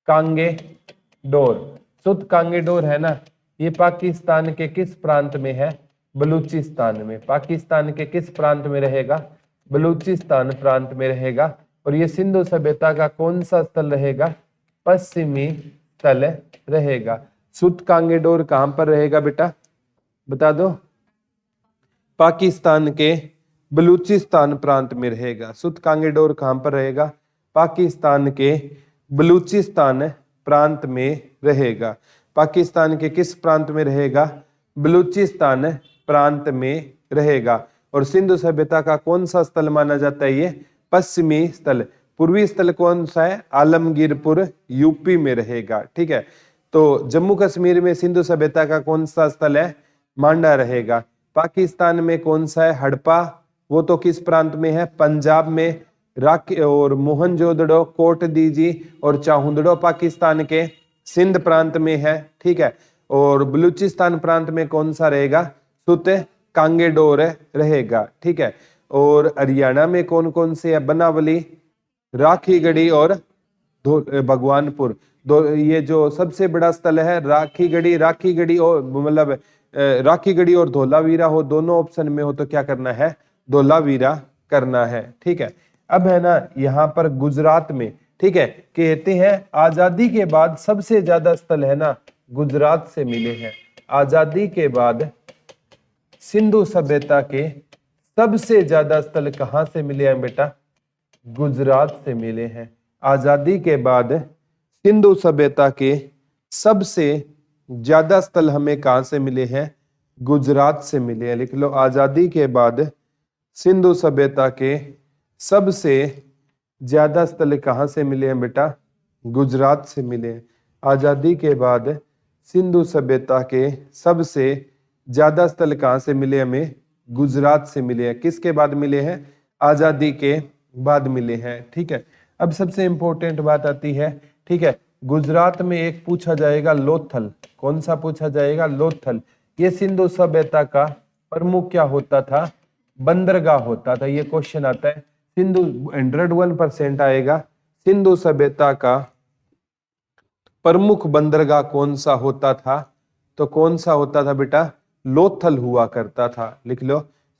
कांगेडोर। सुत कांगेडोर है ना, ये पाकिस्तान के किस प्रांत में है? बलूचिस्तान में। पाकिस्तान के किस प्रांत में रहेगा? बलूचिस्तान प्रांत में रहेगा। और ये सिंधु सभ्यता का कौन सा स्थल रहेगा? पश्चिमी स्थल रहेगा। सुत कांगेडोर कहां पर रहेगा बेटा, बता दो? पाकिस्तान के बलूचिस्तान प्रांत में रहेगा। सुत कांगेडोर कहां पर रहेगा? पाकिस्तान के बलूचिस्तान प्रांत में रहेगा। पाकिस्तान के किस प्रांत में रहेगा? बलूचिस्तान प्रांत में रहेगा। और सिंधु सभ्यता का कौन सा स्थल माना जाता है? ये पश्चिमी स्थल। पूर्वी स्थल कौन सा है? आलमगीरपुर यूपी में रहेगा। ठीक है, तो जम्मू कश्मीर में सिंधु सभ्यता का कौन सा स्थल है? मांडा रहेगा। पाकिस्तान में कौन सा है? हड़प्पा, वो तो किस प्रांत में है? पंजाब में। और मोहनजोदड़ो, कोट दीजी और चाहुंदड़ो पाकिस्तान के सिंध प्रांत में है। ठीक है, और बलूचिस्तान प्रांत में कौन सा रहेगा? सुत कांगेडोर रहेगा। ठीक है, और हरियाणा में कौन कौन से है? बनावली, राखीगढ़ी और भगवानपुर। ये जो सबसे बड़ा स्थल है राखीगढ़ी और मतलब राखीगढ़ी और धोलावीरा हो, दोनों ऑप्शन में हो तो क्या करना है? धोलावीरा करना है। ठीक है, अब है ना यहाँ पर गुजरात में, ठीक है, कहते हैं आजादी के बाद सबसे ज्यादा स्थल है ना गुजरात से मिले हैं। आजादी के बाद सिंधु सभ्यता के सबसे ज्यादा स्थल कहां से मिले हैं बेटा? गुजरात से मिले हैं। आजादी के बाद सिंधु सभ्यता के सबसे ज्यादा स्थल हमें कहां से मिले हैं? गुजरात से मिले हैं। लिख लो, आजादी के बाद सिंधु सभ्यता के सबसे ज्यादा स्थल कहां से मिले हैं बेटा? गुजरात से मिले हैं। आजादी के बाद सिंधु सभ्यता के सबसे ज्यादा स्थल कहां से मिले हमें? गुजरात से मिले हैं। किसके बाद मिले हैं? आजादी के बाद मिले हैं। ठीक है, अब सबसे इंपॉर्टेंट बात आती है। ठीक है, गुजरात में एक पूछा जाएगा लोथल। कौन सा पूछा जाएगा? लोथल। ये सिंधु सभ्यता का प्रमुख क्या होता था? बंदरगाह होता था। ये क्वेश्चन आता है, सिंधु 101% आएगा। सिंधु सभ्यता का प्रमुख बंदरगाह कौन सा होता था? तो कौन सा होता था बेटा? लोथल हुआ करता था। लिख लो,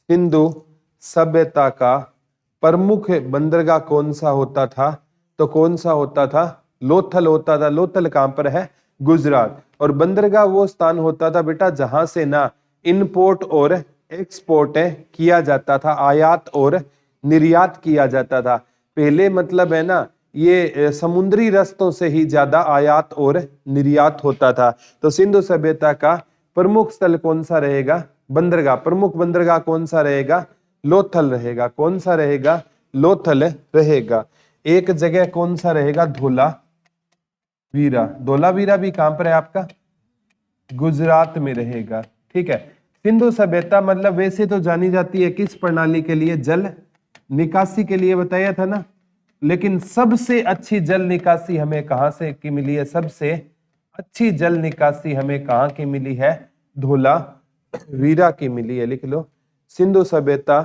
सिंधु सभ्यता का प्रमुख बंदरगाह कौन सा होता था? तो कौन सा होता था? लोथल होता था। लोथल कहां पर है? गुजरात। और बंदरगाह वो स्थान होता था बेटा जहां से ना इनपोर्ट और एक्सपोर्ट किया जाता था, आयात और निर्यात किया जाता था। पहले मतलब है ना ये समुद्री रास्तों से ही ज्यादा आयात और निर्यात होता था। तो सिंधु सभ्यता का प्रमुख स्थल कौन सा रहेगा? बंदरगाह। प्रमुख बंदरगाह कौन सा रहेगा? लोथल रहेगा। कौन सा रहेगा? लोथल रहेगा। एक जगह कौन सा रहेगा? धोलावीरा। धोलावीरा भी कहां पर है आपका? गुजरात में रहेगा। ठीक है, सिंधु सभ्यता मतलब वैसे तो जानी जाती है किस प्रणाली के लिए? जल निकासी के लिए बताया था ना, लेकिन सबसे अच्छी जल निकासी हमें कहां से की मिली है? सबसे अच्छी जल निकासी हमें कहां की मिली है? धोलावीरा की मिली है। लिख लो, सिंधु सभ्यता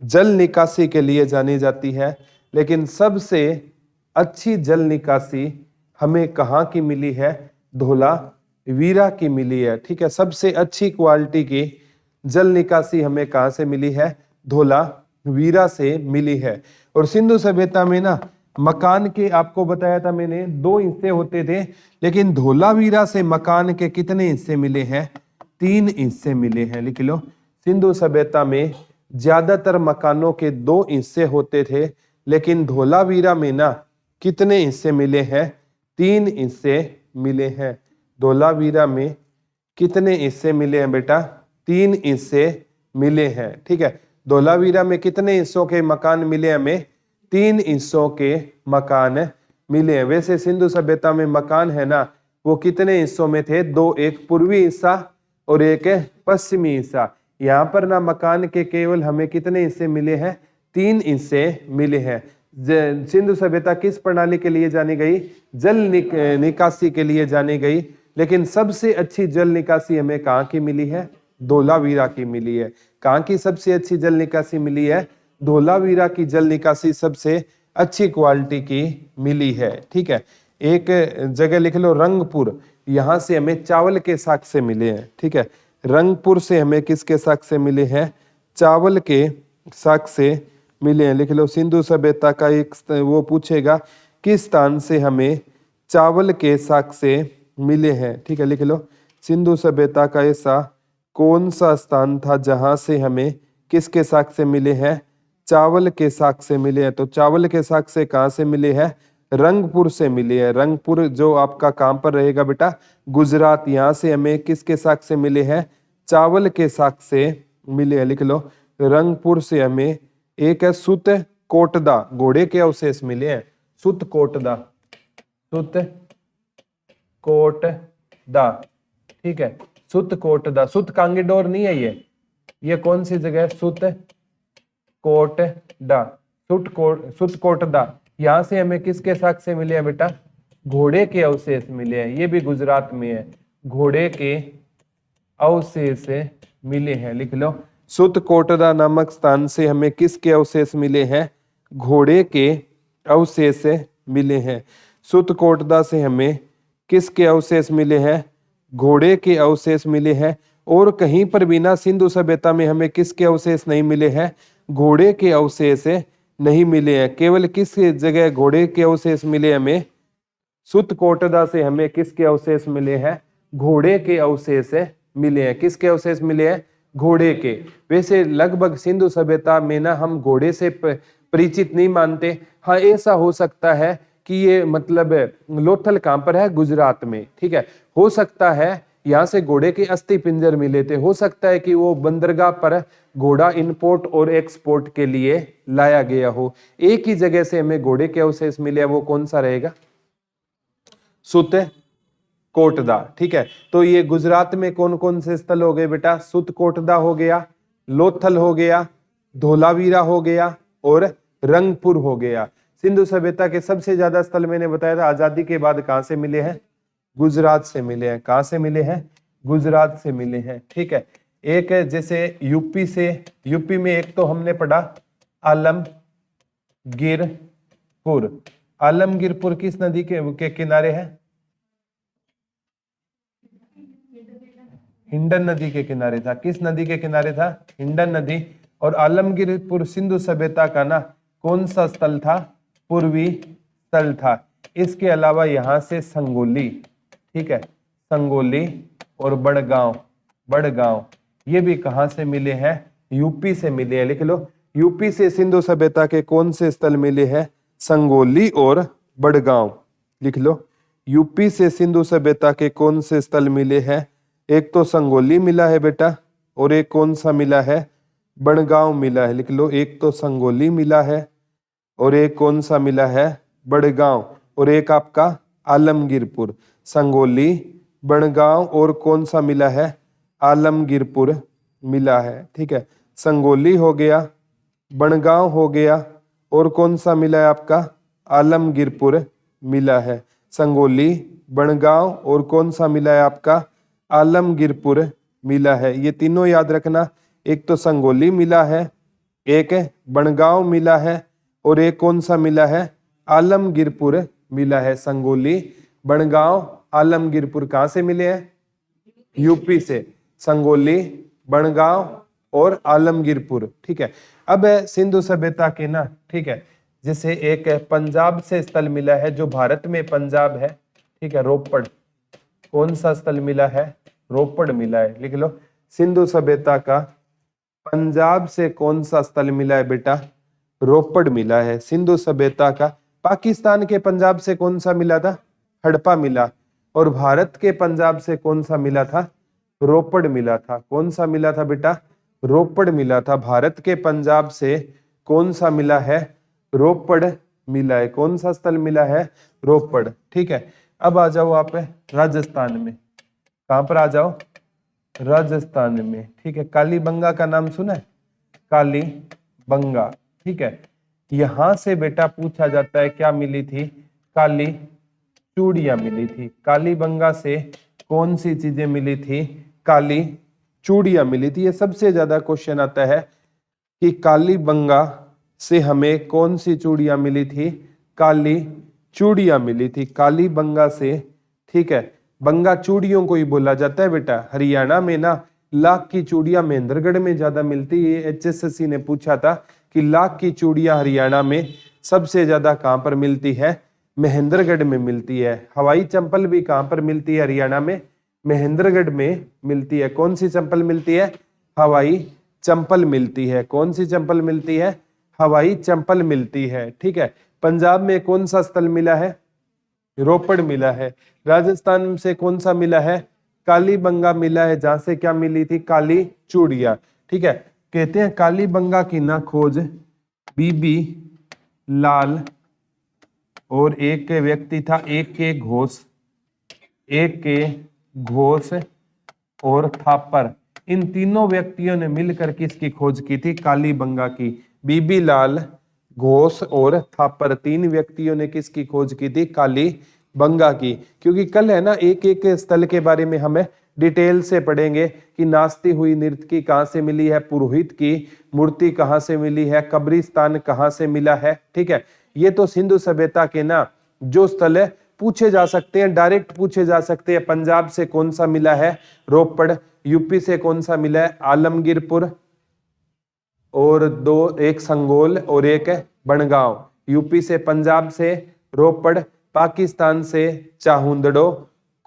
जल निकासी के लिए जानी जाती है, लेकिन सबसे अच्छी जल निकासी हमें कहां की मिली है? धोलावीरा की मिली है। ठीक है, सबसे अच्छी क्वालिटी की जल निकासी हमें कहां से मिली है? धोलावीरा से मिली है। और सिंधु सभ्यता में ना मकान के, आपको बताया था मैंने, 2 हिस्से होते थे, लेकिन धोलावीरा से मकान के कितने हिस्से मिले हैं? 3 हिस्से मिले हैं। लिख लो, सिंधु सभ्यता में ज्यादातर मकानों के 2 हिस्से होते थे, लेकिन धोलावीरा में ना कितने हिस्से मिले हैं? 3 हिस्से मिले हैं। धोलावीरा में कितने हिस्से मिले हैं बेटा? 3 हिस्से मिले हैं। ठीक है, धोलावीरा में कितने हिस्सों के मकान मिले हमें? 3 हिस्सों के मकान मिले हैं। वैसे सिंधु सभ्यता में मकान है ना वो कितने हिस्सों में थे? 2, एक पूर्वी हिस्सा और एक पश्चिमी हिस्सा। यहाँ पर ना मकान के केवल हमें कितने हिस्से मिले हैं? 3 हिस्से मिले हैं। सिंधु सभ्यता किस प्रणाली के लिए जानी गई? जल निकासी के लिए जानी गई, लेकिन सबसे अच्छी जल निकासी हमें कहाँ की मिली है? धोलावीरा की मिली है। कहाँ की सबसे अच्छी जल निकासी मिली है? धोलावीरा की जल निकासी सबसे अच्छी क्वालिटी की मिली है। ठीक है, एक जगह लिख लो रंगपुर, यहां से हमें चावल के साग से मिले हैं। ठीक है, रंगपुर से हमें किसके साग से मिले हैं? चावल के साग से मिले हैं। लिख लो सिंधु सभ्यता का एक वो पूछेगा किस स्थान से हमें चावल के साक्ष्य मिले हैं। ठीक है, लिख लो सिंधु सभ्यता का ऐसा कौन सा स्थान था जहां से हमें किसके साक्ष्य मिले हैं, चावल के साक्ष्य मिले हैं। तो चावल के साक्ष्य कहाँ से मिले हैं, रंगपुर से मिले हैं। रंगपुर जो आपका कहाँ पर रहेगा बेटा, गुजरात। यहाँ से हमें किसके साक्ष्य मिले हैं, चावल के साक्ष्य मिले हैं। लिख लो रंगपुर से हमें एक है सुत कोटदा, घोड़े के अवशेष मिले हैं। सुत कोटदा, सुत कोटदा, ठीक है, सुत कोटदा। सुत कांगीडोर नहीं है ये कौन सी जगह है, सुत कोटदा, सुत कोटदा। यहां से हमें किसके साक्ष्य मिले हैं बेटा, घोड़े के अवशेष मिले हैं। ये भी गुजरात में है, घोड़े के अवशेष मिले हैं। लिख लो सुत कोटदा नामक स्थान से हमें किसके अवशेष मिले हैं, घोड़े के अवशेष मिले हैं। सुत कोटदा से हमें किसके अवशेष मिले हैं, घोड़े के अवशेष मिले हैं। और कहीं पर भी ना सिंधु सभ्यता में हमें किसके अवशेष नहीं मिले हैं, घोड़े के अवशेष नहीं मिले हैं। केवल किस जगह घोड़े के अवशेष मिले हमें, सुत कोटदा से हमें किसके अवशेष मिले हैं, घोड़े के अवशेष मिले हैं। किसके अवशेष मिले हैं, घोड़े के। वैसे लगभग सिंधु सभ्यता में ना हम घोड़े से परिचित नहीं मानते। हाँ, ऐसा हो सकता है कि ये मतलब लोथल कहाँ पर है, गुजरात में। ठीक है, हो सकता है यहाँ से घोड़े के अस्थि पिंजर मिले थे। हो सकता है कि वो बंदरगाह पर घोड़ा इंपोर्ट और एक्सपोर्ट के लिए लाया गया हो। एक ही जगह से हमें घोड़े के अवशेष मिले, वो कौन सा रहेगा, सुत कोटदा। ठीक है, तो ये गुजरात में कौन कौन से स्थल हो गए बेटा, सुत कोटदा हो गया, लोथल हो गया, धोलावीरा हो गया और रंगपुर हो गया। सिंधु सभ्यता के सबसे ज्यादा स्थल मैंने बताया था आजादी के बाद कहां से मिले हैं, गुजरात से मिले हैं। कहां से मिले हैं, गुजरात से मिले हैं। ठीक है, एक है जैसे यूपी से, यूपी में एक तो हमने पढ़ा आलमगीरपुर। आलमगीरपुर किस नदी के किनारे है, हिंडन नदी के किनारे था। किस नदी के किनारे था, हिंडन नदी। और आलमगीरपुर सिंधु सभ्यता का ना कौन सा स्थल था, पूर्वी स्थल था। इसके अलावा यहां से संगोली, ठीक है, संगोली और बड़गांव, बड़गांव ये भी कहां से मिले हैं, यूपी से मिले हैं। लिख लो यूपी से सिंधु सभ्यता के कौन से स्थल मिले हैं, संगोली और बड़गांव। लिख लो यूपी से सिंधु सभ्यता के कौन से स्थल मिले हैं, एक तो संगोली मिला है बेटा और एक कौन सा मिला है, बड़गांव मिला है। लिख लो एक तो संगोली मिला है और एक कौन सा मिला है, बड़गांव, और एक आपका आलमगीरपुर। संगोली, बड़गांव और कौन सा मिला है, आलमगीरपुर मिला है। ठीक है, संगोली हो गया, बड़गांव हो गया और कौन सा मिला है आपका, आलमगीरपुर मिला है। संगोली, बड़गांव और कौन सा मिला है आपका, आलमगीरपुर मिला है। ये तीनों याद रखना, एक तो संगोली मिला है, एक बड़गांव मिला है और एक कौन सा मिला है, आलमगीरपुर मिला है। संगोली, बड़गांव, आलमगीरपुर कहां से मिले हैं, यूपी से। संगोली, बड़गांव और आलमगीरपुर। ठीक है, अब सिंधु सभ्यता के ना, ठीक है, जैसे एक पंजाब से स्थल मिला है, जो भारत में पंजाब है। ठीक है, रोपड़, कौन सा स्थल मिला है, रोपड़ मिला है। लिख लो सिंधु सभ्यता का पंजाब से कौन सा स्थल मिला है बेटा, रोपड़ मिला है। सिंधु सभ्यता का पाकिस्तान के पंजाब से कौन सा मिला था, हड़प्पा मिला। और भारत के पंजाब से कौन सा मिला था, रोपड़ मिला था। कौन सा मिला था बेटा, रोपड़ मिला था। भारत के पंजाब से कौन सा मिला है, रोपड़ मिला है। कौन सा स्थल मिला है, रोपड़। ठीक है, अब आ जाओ आप राजस्थान में। कहां पर आ जाओ, राजस्थान में। ठीक है, कालीबंगा का नाम सुना है, कालीबंगा। ठीक है, यहां से बेटा पूछा जाता है क्या मिली थी, काली चूड़ियां मिली थी। कालीबंगा से कौन सी चीजें मिली थी, काली चूड़ियां मिली थी। ये सबसे ज्यादा क्वेश्चन आता है कि कालीबंगा से हमें कौन सी चूड़ियां मिली थी, काली चूड़ियां मिली थी कालीबंगा से। ठीक है, बंगा चूड़ियों को ही बोला जाता है बेटा। हरियाणा में ना लाख की चूड़ियां महेंद्रगढ़ में ज्यादा मिलती है। HSSC ने पूछा था कि लाख की चूड़ियां हरियाणा में सबसे ज्यादा कहां पर मिलती है? महेंद्रगढ़ में मिलती है। हवाई चंपल भी कहां पर मिलती है हरियाणा में? महेंद्रगढ़ में मिलती है। कौन सी चंपल मिलती है? हवाई चंपल मिलती है। कौन सी चंपल मिलती है? हवाई चंपल मिलती है। ठीक है। पंजाब में कौन सा स्थल मिला है? रोपड़ मिला है। राजस्थान से कौन सा मिला है? कालीबंगा मिला है, जहां से क्या मिली थी? काली चूड़ियां। ठीक है। कहते हैं कालीबंगा की ना खोज बीबी लाल और एक के व्यक्ति था, एक के घोष और थापर, इन तीनों व्यक्तियों ने मिलकर किसकी खोज की थी? कालीबंगा की। बीबी लाल, घोष और थापर, तीन व्यक्तियों ने किसकी खोज की थी? कालीबंगा की। क्योंकि कल है ना एक एक स्थल के बारे में हमें डिटेल से पढ़ेंगे कि नाचती हुई नर्तकी कहां से मिली है, पुरोहित की मूर्ति कहां से मिली है, कब्रिस्तान कहां से मिला है। ठीक है। ये तो सिंधु सभ्यता के ना जो स्थल है पूछे जा सकते हैं, डायरेक्ट पूछे जा सकते हैं। पंजाब से कौन सा मिला है? रोपड़। यूपी से कौन सा मिला है? आलमगीरपुर और एक संगोल और एक बनगांव। यूपी से, पंजाब से रोपड़, पाकिस्तान से चाहुंदड़ो,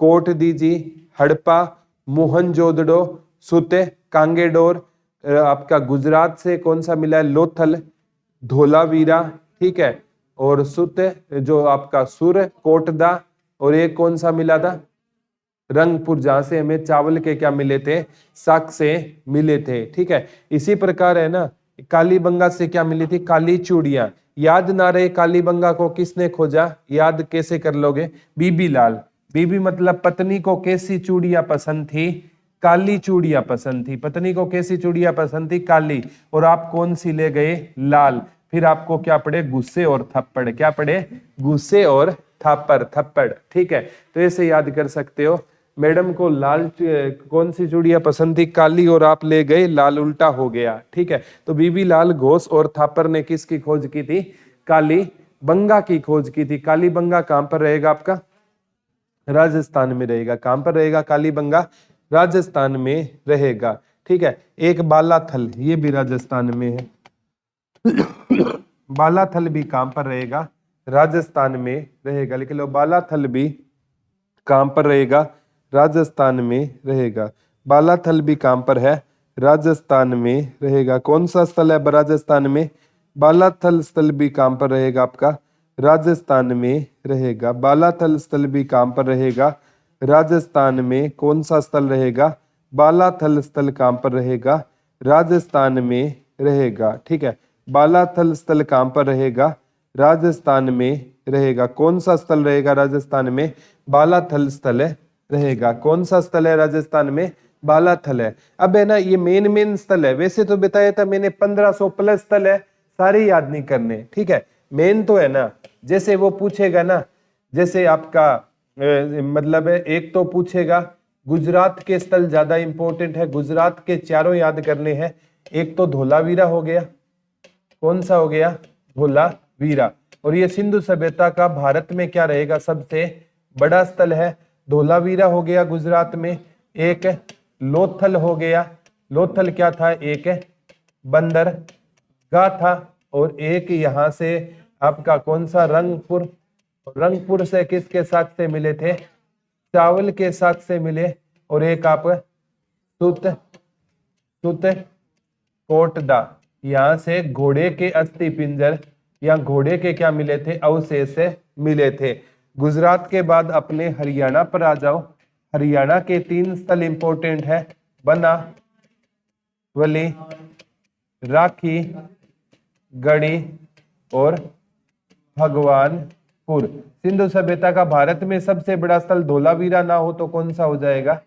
कोट दीजी, हड़प्पा, मोहनजोदड़ो, सुते, कांगेडोर। आपका गुजरात से कौन सा मिला है? लोथल, धोलावीरा। ठीक है। और सुत जो आपका सुर, कोटदा, और एक कौन सा मिला था? रंगपुर, जहां से हमें चावल के क्या मिले थे? साग से मिले थे। ठीक है। इसी प्रकार है ना कालीबंगा से क्या मिली थी? काली चूड़ियां। याद ना रहे कालीबंगा को किसने खोजा? याद कैसे कर लोगे? बीबी लाल। बीबी मतलब पत्नी को कैसी चूड़ियां पसंद थी? काली चूड़ियां पसंद थी। पत्नी को कैसी चूड़ियां पसंद थी? काली। और आप कौन सी ले गए? लाल। फिर आपको क्या पड़े? गुस्से और थप्पड़। क्या पड़े? गुस्से और थप्पड़। ठीक है। तो ऐसे याद कर सकते हो। मैडम को लाल कौन सी चूड़ियां पसंद थी? काली, और आप ले गए लाल, उल्टा हो गया। ठीक है। तो बीबी लाल, घोष और थापर ने किसकी खोज की थी? कालीबंगा की खोज की थी। कालीबंगा कहां पर रहेगा आपका? राजस्थान में रहेगा। कहां पर रहेगा कालीबंगा? राजस्थान में रहेगा। ठीक है। एक बालाथल, ये भी राजस्थान में है। बालाथल भी कहां पर रहेगा? राजस्थान में रहेगा। लिख लो, बालाथल भी कहां पर रहेगा? राजस्थान में रहेगा। बालाथल भी कहां पर है? राजस्थान में रहेगा। कौन सा स्थल है राजस्थान में? बालाथल स्थल भी कहां पर रहेगा आपका? राजस्थान में रहेगा। बालाथल स्थल भी कहां पर रहेगा? राजस्थान में। कौन सा स्थल रहेगा? बालाथल स्थल कहां पर रहेगा? राजस्थान में रहेगा। ठीक है। बालाथल स्थल कहां पर रहेगा? राजस्थान में रहेगा। कौन सा स्थल रहेगा राजस्थान में? बालाथल स्थल रहेगा। कौन सा स्थल है राजस्थान में? बालाथल है। अब है ना ये मेन स्थल है। वैसे तो बताया था मैंने 1500 प्लस स्थल है, सारे याद नहीं करने। ठीक है। मेन तो है ना, जैसे वो पूछेगा ना, जैसे आपका मतलब है, एक तो पूछेगा गुजरात के स्थल ज्यादा इंपॉर्टेंट है, गुजरात के चारों याद करने हैं। एक तो धोलावीरा हो गया। कौन सा हो गया? धोलावीरा। और ये सिंधु सभ्यता का भारत में क्या रहेगा? सबसे बड़ा स्थल है। धोलावीरा हो गया गुजरात में। एक लोथल हो गया। लोथल क्या था? एक बंदरगाह था। और एक यहां से आपका कौन सा? रंगपुर। रंगपुर से किसके साथ से मिले थे? चावल के साथ से मिले। और एक आप सुत कोटदा, यहां से घोड़े के अस्थि पिंजर या घोड़े के क्या मिले थे? अवशेष मिले थे। गुजरात के बाद अपने हरियाणा पर आ जाओ। हरियाणा के 3 स्थल इंपॉर्टेंट है, बनावली, राखी गढ़ी और भगवानपुर। सिंधु सभ्यता का भारत में सबसे बड़ा स्थल धोलावीरा ना हो तो कौन सा हो जाएगा?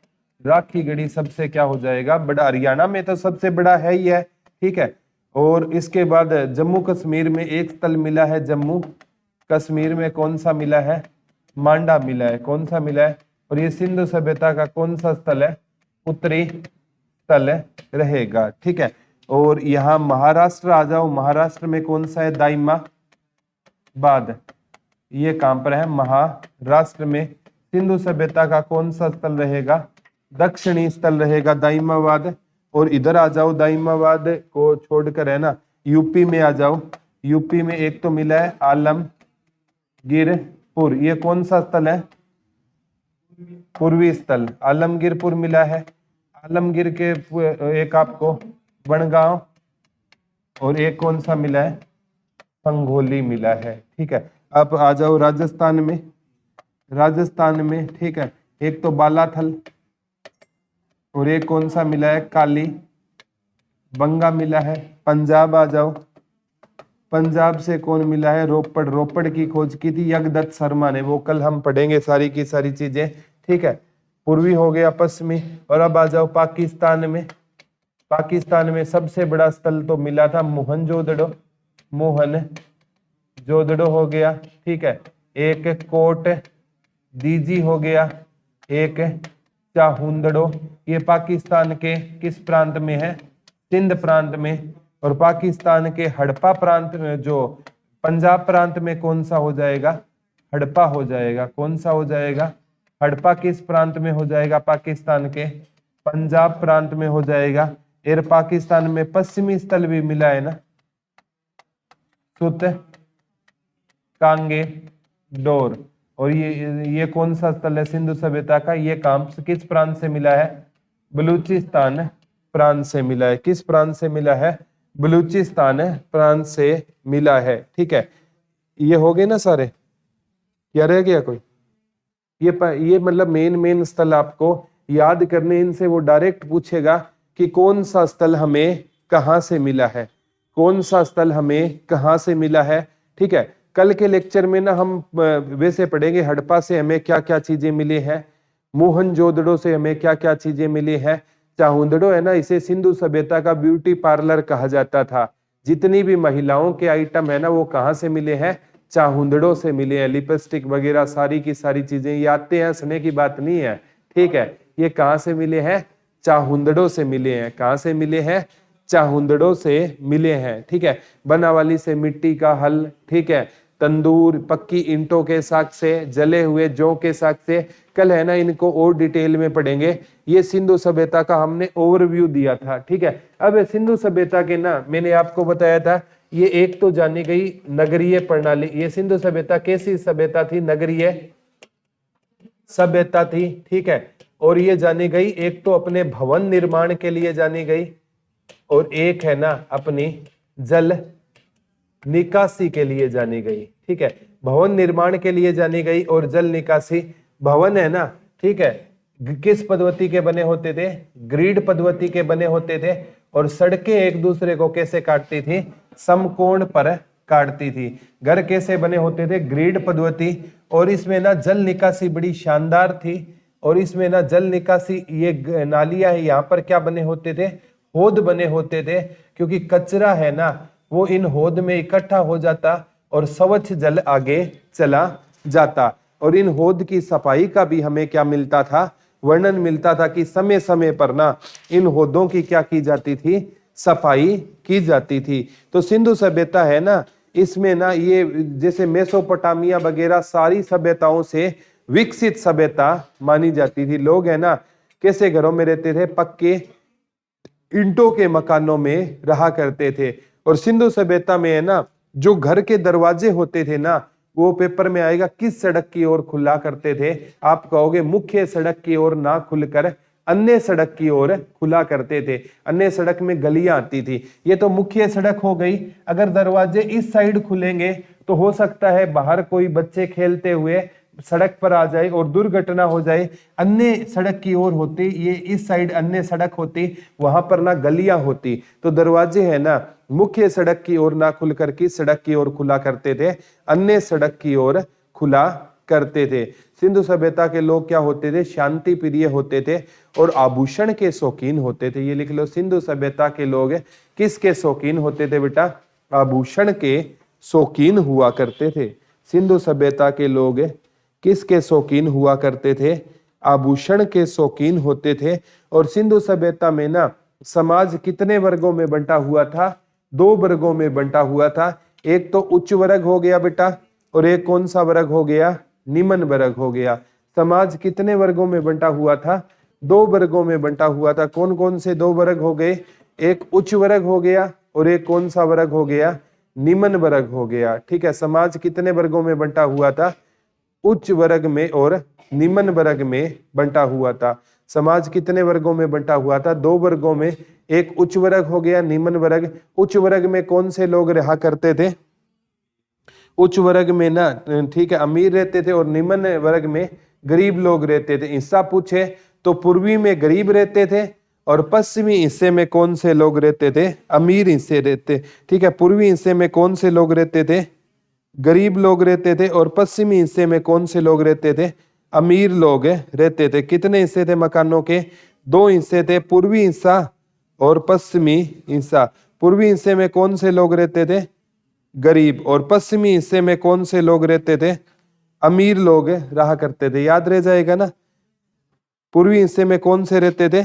राखी गढ़ी सबसे क्या हो जाएगा? बड़ा। हरियाणा में तो सबसे बड़ा है ही है। ठीक है। और इसके बाद जम्मू कश्मीर में एक स्थल मिला है। जम्मू कश्मीर में कौन सा मिला है? मांडा मिला है। कौन सा मिला है? और ये सिंधु सभ्यता का कौन सा स्थल है? उत्तरी स्थल रहेगा। ठीक है। और यहाँ महाराष्ट्र आ जाओ। महाराष्ट्र में कौन सा है? दाइमाबाद। ये कहां पर है? महाराष्ट्र में। सिंधु सभ्यता का कौन सा स्थल रहेगा? दक्षिणी स्थल रहेगा दाइमाबाद। और इधर आ जाओ, दाइमाबाद को छोड़कर है ना यूपी में आ जाओ। यूपी में एक तो मिला है आलमगीरपुर, ये कौन सा स्थल है? पूर्वी स्थल, आलमगीरपुर मिला है। आलमगीर के एक आपको बनगांव, और एक कौन सा मिला है? संघोली मिला है। ठीक है, अब आ जाओ राजस्थान में। राजस्थान में ठीक है, एक तो बालाथल, और एक कौन सा मिला है? काली बंगा मिला है। पंजाब आ जाओ। पंजाब से कौन मिला है? रोपड़। रोपड़ की खोज की थी यज्ञदत्त शर्मा ने, वो कल हम पढ़ेंगे सारी की सारी चीजें। ठीक है, पूर्वी हो गया, पश्चिमी। और अब आ जाओ पाकिस्तान में। पाकिस्तान में सबसे बड़ा स्थल तो मिला था मोहनजोदड़ो। मोहनजोदड़ो हो गया। ठीक है, एक कोट दीजी हो गया, एक चाहुंदड़ो। ये पाकिस्तान के किस प्रांत में है? सिंध प्रांत में। और पाकिस्तान के हड़प्पा प्रांत में, जो पंजाब प्रांत में कौन सा हो जाएगा? हड़प्पा हो जाएगा। कौन सा हो जाएगा? हड़प्पा किस प्रांत में हो जाएगा? पाकिस्तान के पंजाब प्रांत में हो जाएगा। फिर पाकिस्तान में पश्चिमी स्थल भी मिला है ना, सुत कांगे डोर। और ये कौन सा स्थल है सिंधु सभ्यता का? ये काम किस प्रांत से मिला है? बलूचिस्तान प्रांत से मिला है। किस प्रांत से मिला है? बलूचिस्तान प्रांत से मिला है। ठीक है, ये हो गए ना सारे? क्या रह गया कोई? ये मतलब मेन स्थल आपको याद करने, इनसे वो डायरेक्ट पूछेगा कि कौन सा स्थल हमें कहां से मिला है, कौन सा स्थल हमें कहां से मिला है। ठीक है, कल के लेक्चर में ना हम वैसे पढ़ेंगे हड़प्पा से हमें क्या क्या चीजें मिली है, मोहनजोदड़ो से हमें क्या क्या चीजें मिली है। चाहुंदड़ो है ना, इसे सिंधु सभ्यता का ब्यूटी पार्लर कहा जाता था। जितनी भी महिलाओं के आइटम है ना, वो कहाँ से मिले हैं? चाहुंदड़ो से मिले हैं। लिपस्टिक वगैरह सारी की सारी चीजें, ये आते हैं हंसने की बात नहीं है। ठीक है, ये कहाँ से मिले हैं? चाहुंदड़ो से मिले हैं। कहाँ से मिले हैं? चाहुंदड़ो से मिले हैं। ठीक है, बनावाली से मिट्टी का हल। ठीक है, तंदूर, पक्की ईंटों के साथ से, जले हुए जौ के साथ से। कल है ना इनको और डिटेल में पढ़ेंगे। ये सिंधु सभ्यता का हमने ओवरव्यू दिया था। ठीक है, अब सिंधु सभ्यता के ना मैंने आपको बताया था, ये एक तो जानी गई नगरीय प्रणाली। ये सिंधु सभ्यता कैसी सभ्यता थी? नगरीय सभ्यता थी। ठीक है, और ये जानी गई एक तो अपने भवन निर्माण के लिए जानी गई, और एक है ना अपनी जल निकासी के लिए जानी गई। ठीक है, भवन निर्माण के लिए जानी गई और जल निकासी। भवन है ना, ठीक है, किस पद्धति के बने होते थे? ग्रिड पद्धति के बने होते थे। और सड़कें एक दूसरे को कैसे काटती थी? समकोण पर काटती थी। घर कैसे बने होते थे? ग्रिड पद्धति। और इसमें ना जल निकासी बड़ी शानदार थी। और इसमें ना जल निकासी, ये नालियां है, यहाँ पर क्या बने होते थे? होद बने होते थे, क्योंकि कचरा है ना वो इन होद में इकट्ठा हो जाता और स्वच्छ जल आगे चला जाता। और इन होद की सफाई का भी हमें क्या मिलता था? वर्णन मिलता था कि समय समय पर ना इन होदों की क्या की जाती थी? सफाई की जाती थी। तो सिंधु सभ्यता है ना, इसमें ना ये जैसे मेसोपोटामिया वगैरह सारी सभ्यताओं से विकसित सभ्यता मानी जाती थी। लोग है ना कैसे घरों में रहते थे? पक्के ईंटों के मकानों में रहा करते थे। और सिंधु सभ्यता में है ना जो घर के दरवाजे होते थे ना, वो पेपर में आएगा किस सड़क की ओर खुला करते थे? आप कहोगे मुख्य सड़क की ओर ना खुलकर अन्य सड़क की ओर खुला करते थे। अन्य सड़क में गलियां आती थी, ये तो मुख्य सड़क हो गई। अगर दरवाजे इस साइड खुलेंगे तो हो सकता है बाहर कोई बच्चे खेलते हुए सड़क पर आ जाए और दुर्घटना हो जाए। अन्य सड़क की ओर होती, ये इस साइड अन्य सड़क होती, वहां पर ना गलियां होती। तो दरवाजे है ना मुख्य सड़क की ओर ना खुलकर किस सड़क की ओर खुला करते थे? अन्य सड़क की ओर खुला करते थे। सिंधु सभ्यता के लोग क्या होते थे? शांति प्रिय होते थे और आभूषण के शौकीन होते थे। ये लिख लो, सिंधु सभ्यता के लोग किसके शौकीन होते थे बेटा? आभूषण के शौकीन हुआ करते थे। सिंधु सभ्यता के लोग किसके शौकीन हुआ करते थे? आभूषण के शौकीन होते थे। और सिंधु सभ्यता में ना समाज कितने वर्गों में बंटा हुआ था? 2 वर्गों में बंटा हुआ था। एक तो उच्च वर्ग हो गया बेटा, और एक कौन सा वर्ग हो गया? निम्न वर्ग हो गया। समाज कितने वर्गों में बंटा हुआ था? 2 वर्गों में बंटा हुआ था। कौन कौन से 2 वर्ग हो गए? एक उच्च वर्ग हो गया और एक कौन सा वर्ग हो गया, निम्न वर्ग हो गया। ठीक है, समाज कितने वर्गों में बंटा हुआ था, उच्च वर्ग में और निम्न वर्ग में बंटा हुआ था। समाज कितने वर्गों में बंटा हुआ था, दो वर्गों में, एक उच्च वर्ग हो गया, निम्न वर्ग। उच्च वर्ग में कौन से लोग रहा करते थे, उच्च वर्ग में ना, ठीक है, अमीर रहते थे और निम्न वर्ग में गरीब लोग रहते थे। हिस्सा पूछे तो पूर्वी में गरीब रहते थे और पश्चिमी हिस्से में कौन से लोग रहते थे, अमीर हिस्से रहते। ठीक है, पूर्वी हिस्से में कौन से लोग रहते थे, गरीब लोग रहते थे और पश्चिमी हिस्से में कौन से लोग रहते थे, अमीर लोग रहते थे। कितने हिस्से थे मकानों के, दो हिस्से थे, पूर्वी हिस्सा और पश्चिमी हिस्सा। पूर्वी हिस्से में कौन से लोग रहते थे, गरीब, और पश्चिमी हिस्से में कौन से लोग रहते थे, अमीर लोग रहा करते थे। याद रह जाएगा ना, पूर्वी हिस्से में कौन से रहते थे,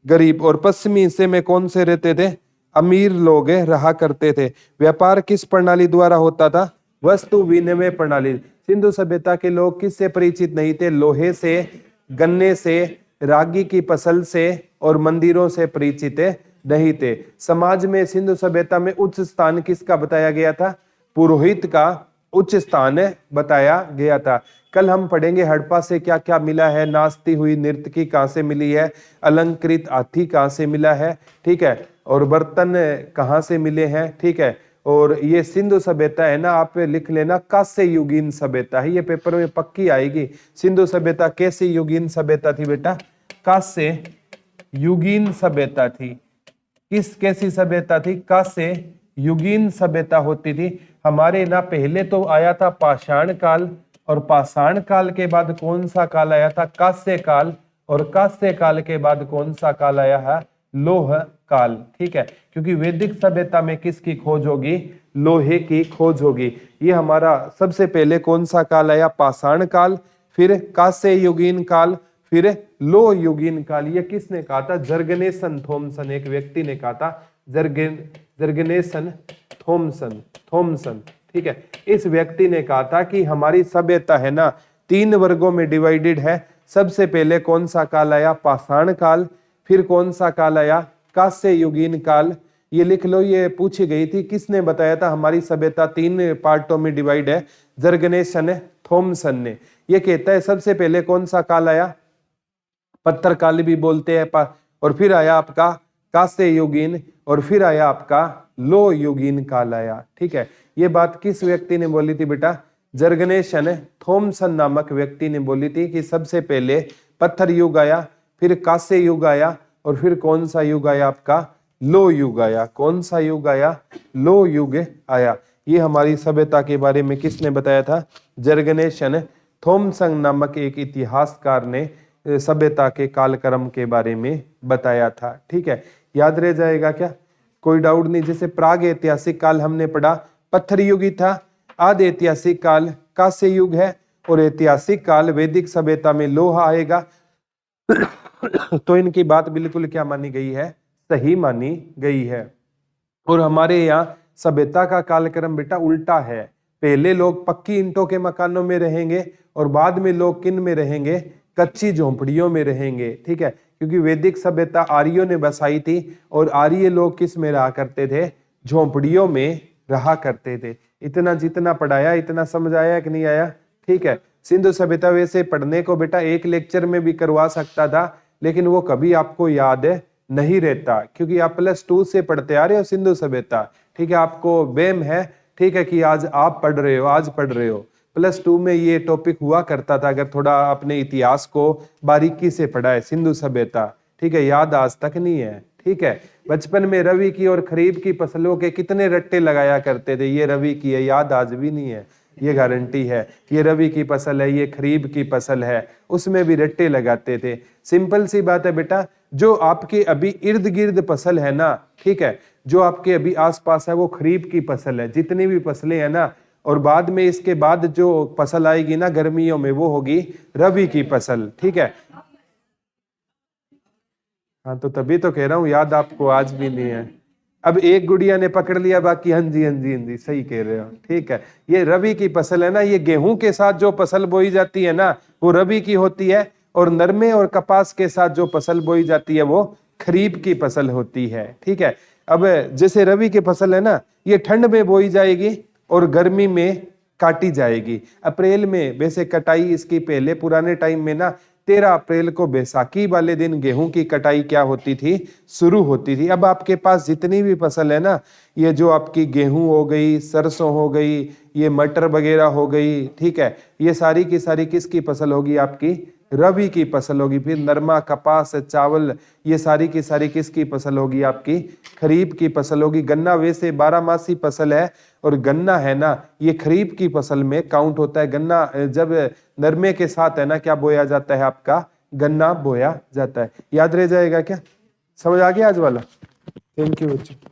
गरीब, और पश्चिमी हिस्से में कौन से रहते थे, अमीर लोग रहा करते थे। व्यापार किस प्रणाली द्वारा होता था, वस्तु विनिमय प्रणाली। सिंधु सभ्यता के लोग किससे परिचित नहीं थे, लोहे से, गन्ने से, रागी की फसल से और मंदिरों से परिचित नहीं थे। समाज में सिंधु सभ्यता में उच्च स्थान किसका बताया गया था, पुरोहित का उच्च स्थान बताया गया था। कल हम पढ़ेंगे हड़प्पा से क्या क्या मिला है, नाचती हुई नर्तकी कहाँ से मिली है, अलंकृत हाथी कहाँ से मिला है, ठीक है, और बर्तन कहाँ से मिले हैं। ठीक है, और ये सिंधु सभ्यता है ना, आप लिख लेना कांस्य युगीन सभ्यता है, ये पेपर में पक्की आएगी। सिंधु सभ्यता कैसी युगीन सभ्यता थी बेटा, कांस्य युगीन सभ्यता थी। किस कैसी सभ्यता थी, कांस्य युगीन सभ्यता होती थी। हमारे ना पहले तो आया था पाषाण काल, और पाषाण काल के बाद कौन सा काल आया था, कांस्य काल, और कांस्य काल के बाद कौन सा काल आया है, लोह काल। ठीक है, क्योंकि वैदिक सभ्यता में किसकी खोज होगी, लोहे की खोज होगी। ये हमारा सबसे पहले कौन सा काल आया, पाषाण काल, फिर कांस्य युगीन काल, फिर लोह युगीन काल। ये किसने कहा था, जर्गनेसन थॉमसन, एक व्यक्ति ने कहा था, जर्गनेसन थॉमसन। ठीक है, इस व्यक्ति ने कहा था कि हमारी सभ्यता है ना, तीन वर्गों में डिवाइडेड है। सबसे पहले कौन सा काल आया, पाषाण काल, फिर कौन सा काल आया, कांस्य युगीन काल। ये लिख लो, ये पूछी गई थी, किसने बताया था हमारी सभ्यता तीन पार्टों में डिवाइड है, जर्गनेसन थॉमसन ने। ये कहता है सबसे पहले कौन सा काल आया, पत्थर काल भी बोलते हैं, और फिर आया आपका कांस्य युगीन, और फिर आया आपका लोह युगीन काल आया। ठीक है, ये बात किस व्यक्ति ने बोली थी बेटा, जर्गनेसन थॉमसन नामक व्यक्ति ने बोली थी कि सबसे पहले पत्थर युग आया, फिर कांस्य युग आया, और फिर कौन सा युग आया आपका, लोह युग आया। कौन सा युग आया, लोह युग आया। ये हमारी सभ्यता के बारे में किसने बताया था, जर्गनेसन थॉमसन नामक एक इतिहासकार ने सभ्यता के कालक्रम के बारे में बताया था। ठीक है, याद रह जाएगा क्या, कोई डाउट नहीं। जैसे प्राग ऐतिहासिक काल हमने पढ़ा पत्थर युग ही था, आदि ऐतिहासिक काल कांस्य युग है, और ऐतिहासिक काल वैदिक सभ्यता में लोह आएगा। तो इनकी बात बिल्कुल क्या मानी गई है, सही मानी गई है। और हमारे यहाँ सभ्यता का कालक्रम बेटा उल्टा है, पहले लोग पक्की ईंटों के मकानों में रहेंगे और बाद में लोग किन में रहेंगे, कच्ची झोंपड़ियों में रहेंगे। ठीक है, क्योंकि वैदिक सभ्यता आर्यों ने बसाई थी, और आर्य लोग किस में रहा करते थे, झोंपड़ियों में रहा करते थे। इतना जितना पढ़ाया इतना समझ आया कि नहीं आया। ठीक है, सिंधु सभ्यता वैसे पढ़ने को बेटा एक लेक्चर में भी करवा सकता था, लेकिन वो कभी आपको याद नहीं रहता, क्योंकि आप +2 से पढ़ते आ रहे हो सिंधु सभ्यता। ठीक है, आपको बेम है, ठीक है, कि आज आप पढ़ रहे हो, आज पढ़ रहे हो। +2 में ये टॉपिक हुआ करता था, अगर थोड़ा अपने इतिहास को बारीकी से पढ़ा है, सिंधु सभ्यता। ठीक है, याद आज तक नहीं है। ठीक है, बचपन में रवि की और खरीफ की फसलों के कितने रट्टे लगाया करते थे, ये रवि की है, याद आज भी नहीं है, ये गारंटी है। ये रवि की फसल है, ये खरीफ की फसल है, उसमें भी रट्टे लगाते थे। सिंपल सी बात है बेटा, जो आपके अभी इर्द गिर्द फसल है ना, ठीक है, जो आपके अभी आसपास है वो खरीफ की फसल है, जितनी भी फसलें हैं ना, और बाद में इसके बाद जो फसल आएगी ना गर्मियों में, वो होगी रबी की फसल। ठीक है, हाँ, तो तभी तो कह रहा हूँ याद आपको आज भी नहीं है। अब एक गुड़िया ने पकड़ लिया, बाकी हाँ जी हाँ जी हाँ जी, सही कह रहे हो। ठीक है, ये रबी की फसल है ना, ये गेहूं के साथ जो फसल बोई जाती है ना, वो रबी की होती है, और नरमे और कपास के साथ जो फसल बोई जाती है वो खरीफ की फसल होती है। ठीक है, अब जैसे रबी की फसल है ना, ये ठंड में बोई जाएगी और गर्मी में काटी जाएगी। अप्रैल में वैसे कटाई इसकी पहले पुराने टाइम में ना 13 अप्रैल को बैसाखी वाले दिन गेहूं की कटाई क्या होती थी, शुरू होती थी। अब आपके पास जितनी भी फसल है ना, ये जो आपकी गेहूं हो गई, सरसों हो गई, ये मटर वगैरह हो गई, ठीक है, ये सारी की सारी किसकी फसल होगी, आपकी रबी की फसल होगी। फिर नरमा, कपास, चावल, ये सारी की सारी किसकी फसल होगी, आपकी खरीफ की फसल होगी। गन्ना वैसे 12 मासी फसल है, और गन्ना है ना, ये खरीफ की फसल में काउंट होता है। गन्ना जब नरमे के साथ है ना क्या बोया जाता है, आपका गन्ना बोया जाता है। याद रह जाएगा क्या, समझ आ गया आज वाला? थैंक यू बच्चों।